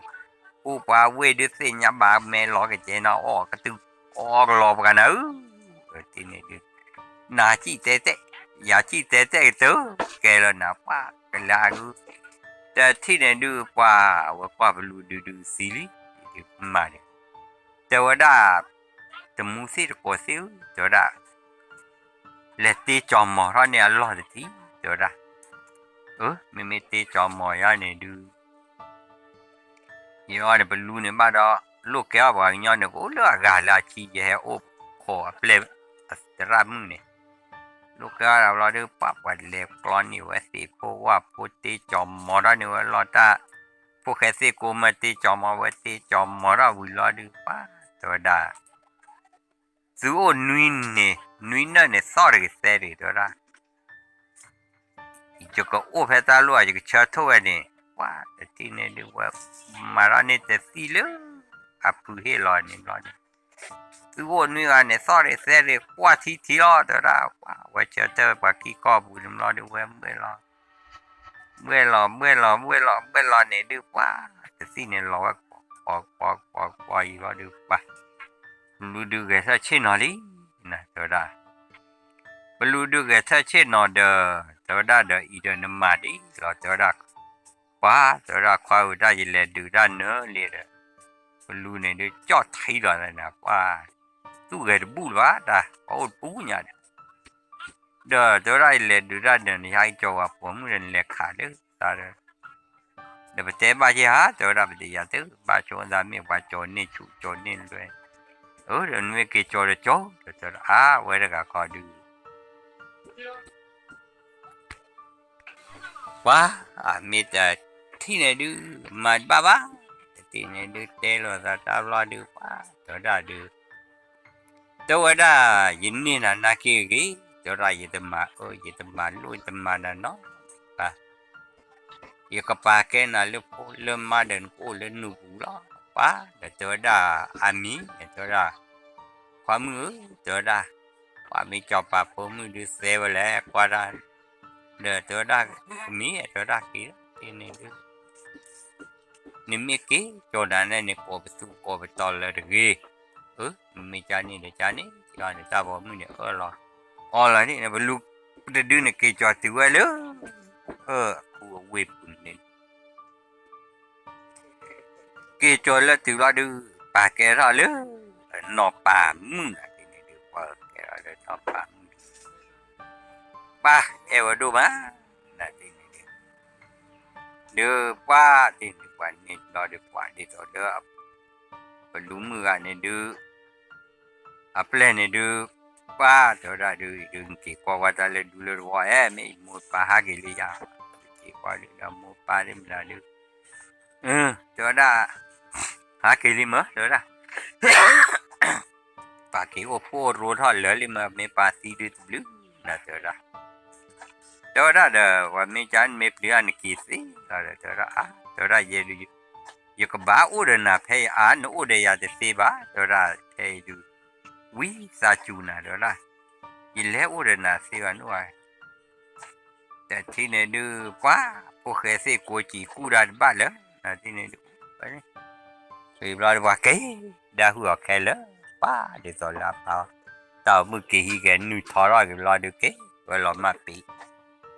ku pa we de se nya ba me lo ge che na o ka tu o lo ka na ti ne du na chi te ya chi te tu ke lo na pa ke la du ta thi ne du pa lu du si li ma de te wa da te mu si ko si jo da le ti cho mo ro ne lo de ti jo da me ti cho mo ya ne du yo ne lu ne ma da lu ke ba nya ne ko lo ga la chi je o ko ple ra mu ne lúc đó là đưa bắp và lẹp con nhiều cái côว่าพูดตีจอมหมอแล้วเนี่ยเราถ้าพวกแค่สิกูมาตีจอมมาไว้ตีจอมหมอแล้ววิลาดูป้าตัวดาซูโอนุยนั่นเนี่ยสอดกันเสียตัวดาจะก็โอ้เพตาลัวจะก็เชื่อทั่วเนี่ยว่าแต่ที่เนี่ยดูว่ามาแล้วเนี่ยจะสิเลยอับผู้เฮลอยเนี่ยคือว่านี่อันเนี่ยสอดเสียเลยกว่าที่รอดตัวดาว่าเชื่อเธอว่ากี่ก็บุญรอดูเว้ยเมื่อรอเนี่ยดูว่าแต่สิเนี่ยรอว่าปอรอดูว่าดูแกซะเช่นอะไรนะตัวดา belu du ke tha che no de da de I de nama di lo da qua da qua da yi le du da no le de belu ne de chot thai lo na qua tu ke bu ba da o pu nya da le du da ne hai cho wa pom le kha de da de ba te ba ji ha da ba de ya te ba cho da mi ba cho ni chu cho ni le rồi nuôi cái cho được chó rồi vậy là cả coi được quá mệt thì này được mà ba thì này được tê rồi ta lo được quá rồi ra được tôi đã dính nên là na kia cái rồi ra gì tầm mà lui tầm mà là nó à giờ các bà cái là lúc mà đến cô lên nụ đó quá để tôi đã ami để tôi đã quá mưa tôi đã quá mi cho bà phố mưa đi xe về lại qua ra để tôi đã mi tôi đã kỹ thì này được nếu mi kỹ cho đàn này này cô bị to là được ghê mi cha này để cha này cho người ta bỏ mưa này ở đây này lúc để đưa này kỹ cho từ vậy luôn cô quên này kỹ cho là từ đó đưa bà kể ra luôn nó bà mưa nó ba eo đồ má là thì đưa qua thì quản này nó được quản thì nó đưa và đúng mưa này đưa plan này đưa qua rồi ra đưa đừng chỉ qua ta lên đưa lên qua em ấy một ba hai cái lý do chỉ qua được là một ba đêm là được rồi ra hai cái lý mới rồi ra bà cái ô phô rồi thôi lỡ mà mấy bà xí đưa tụi lứa là rồi đó và mấy chán mấy đứa anh kia xí rồi đó về đi giờ có bà u rồi nè phải nó u đây à để xí bà rồi thấy được quý sa chu nè rồi đó giờ lẽ u rồi nè xí bà nữa tại thì này đưa quá cô khé xí cô chỉ khu ra ba lớn là thì này thì rồi và cái đã hùa khai lớn quá để rồi làm tao mới kỳ cái nuôi thỏ rồi cái lo được cái rồi lo mà bị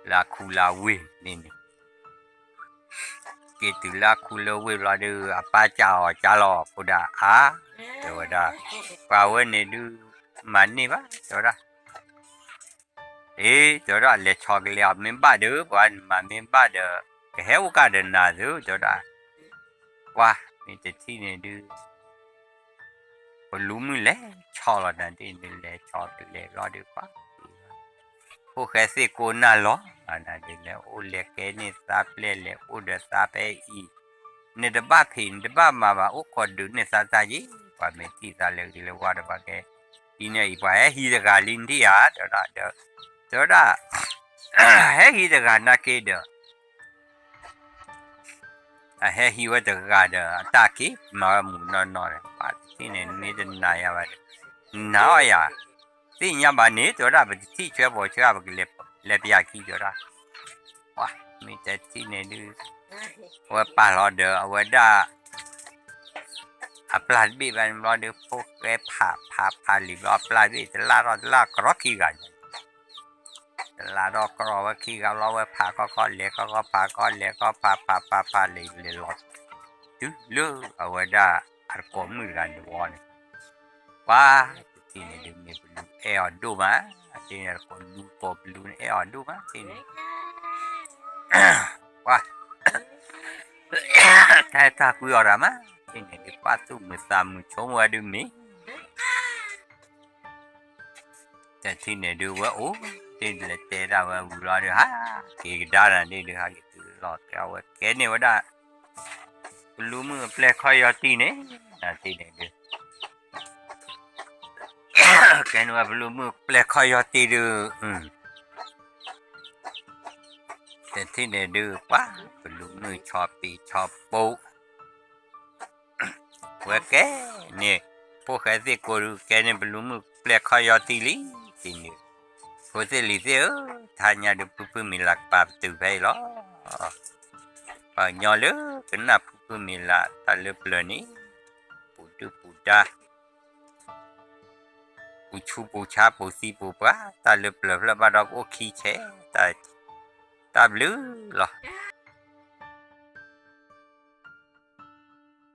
là khu la quê nên cái từ là khu la quê lo được ba cha lo phụ đã rồi đó vào bên này đưa mà này bác rồi đó rồi đó là cho cái liệu mình ba đứa bọn mà mình ba đứa cái héo cả đền nào rồi đó qua mình chỉ thi này đưa lũ mới lẽ cho là đàn đi lẽ cho từ lẽ lo được quá cô khai sĩ cô na lo là đi lẽ ô lẽ cái này sắp lẽ ô đã sắp ấy nên đã ba phim đã ba mà ô còn đứng này sao gì và mình chỉ ra lẽ đi lẽ qua được ba cái đi này phải hi được cả linh đi đó hi được cả na kia được hi với được cả được ta kia mà muốn nó thì nên mấy đứa này vậy nào ya thì nhà bạn này tôi đã bị thi chơi bộ chơi cái lẹp ya kia rồi đó wow mấy cái thì này đưa và ba lo được và đã apply bị bạn lo được phố cái phá lì lo apply bị là có khi gần là đó có khi gặp lo với phá có lẹ có phá có phá lì lọt chứ lơ và đã có mười gần được one ba thì này được mấy blue air đồ mà thì này có blue air đồ mà thì này quá ta quý ở đó mà thì này được quá tu mười sáu mười sáu mua được mấy thì này được quá ố thì là thế ra và vừa lo được thì đó là đi được hai cái từ lọt cái này đó blue mưa play khai tí này thì này được cái này blue mưa play khai tí được thì này được quá blue mưa chop bộ và cái này phố khai gì cô cái này blue mưa play khai tí lý thì này cô sẽ lý thế thay nhà được phụ mình lạc bạc từ vậy đó và nhỏ lớn cái nào phụ mình là ta lớp lớn ní phụ ra ปูชูปูชาปูซีปูปะตาเลือบเลือบแล้วมาดอกโอเคเชตาบลือเหรอ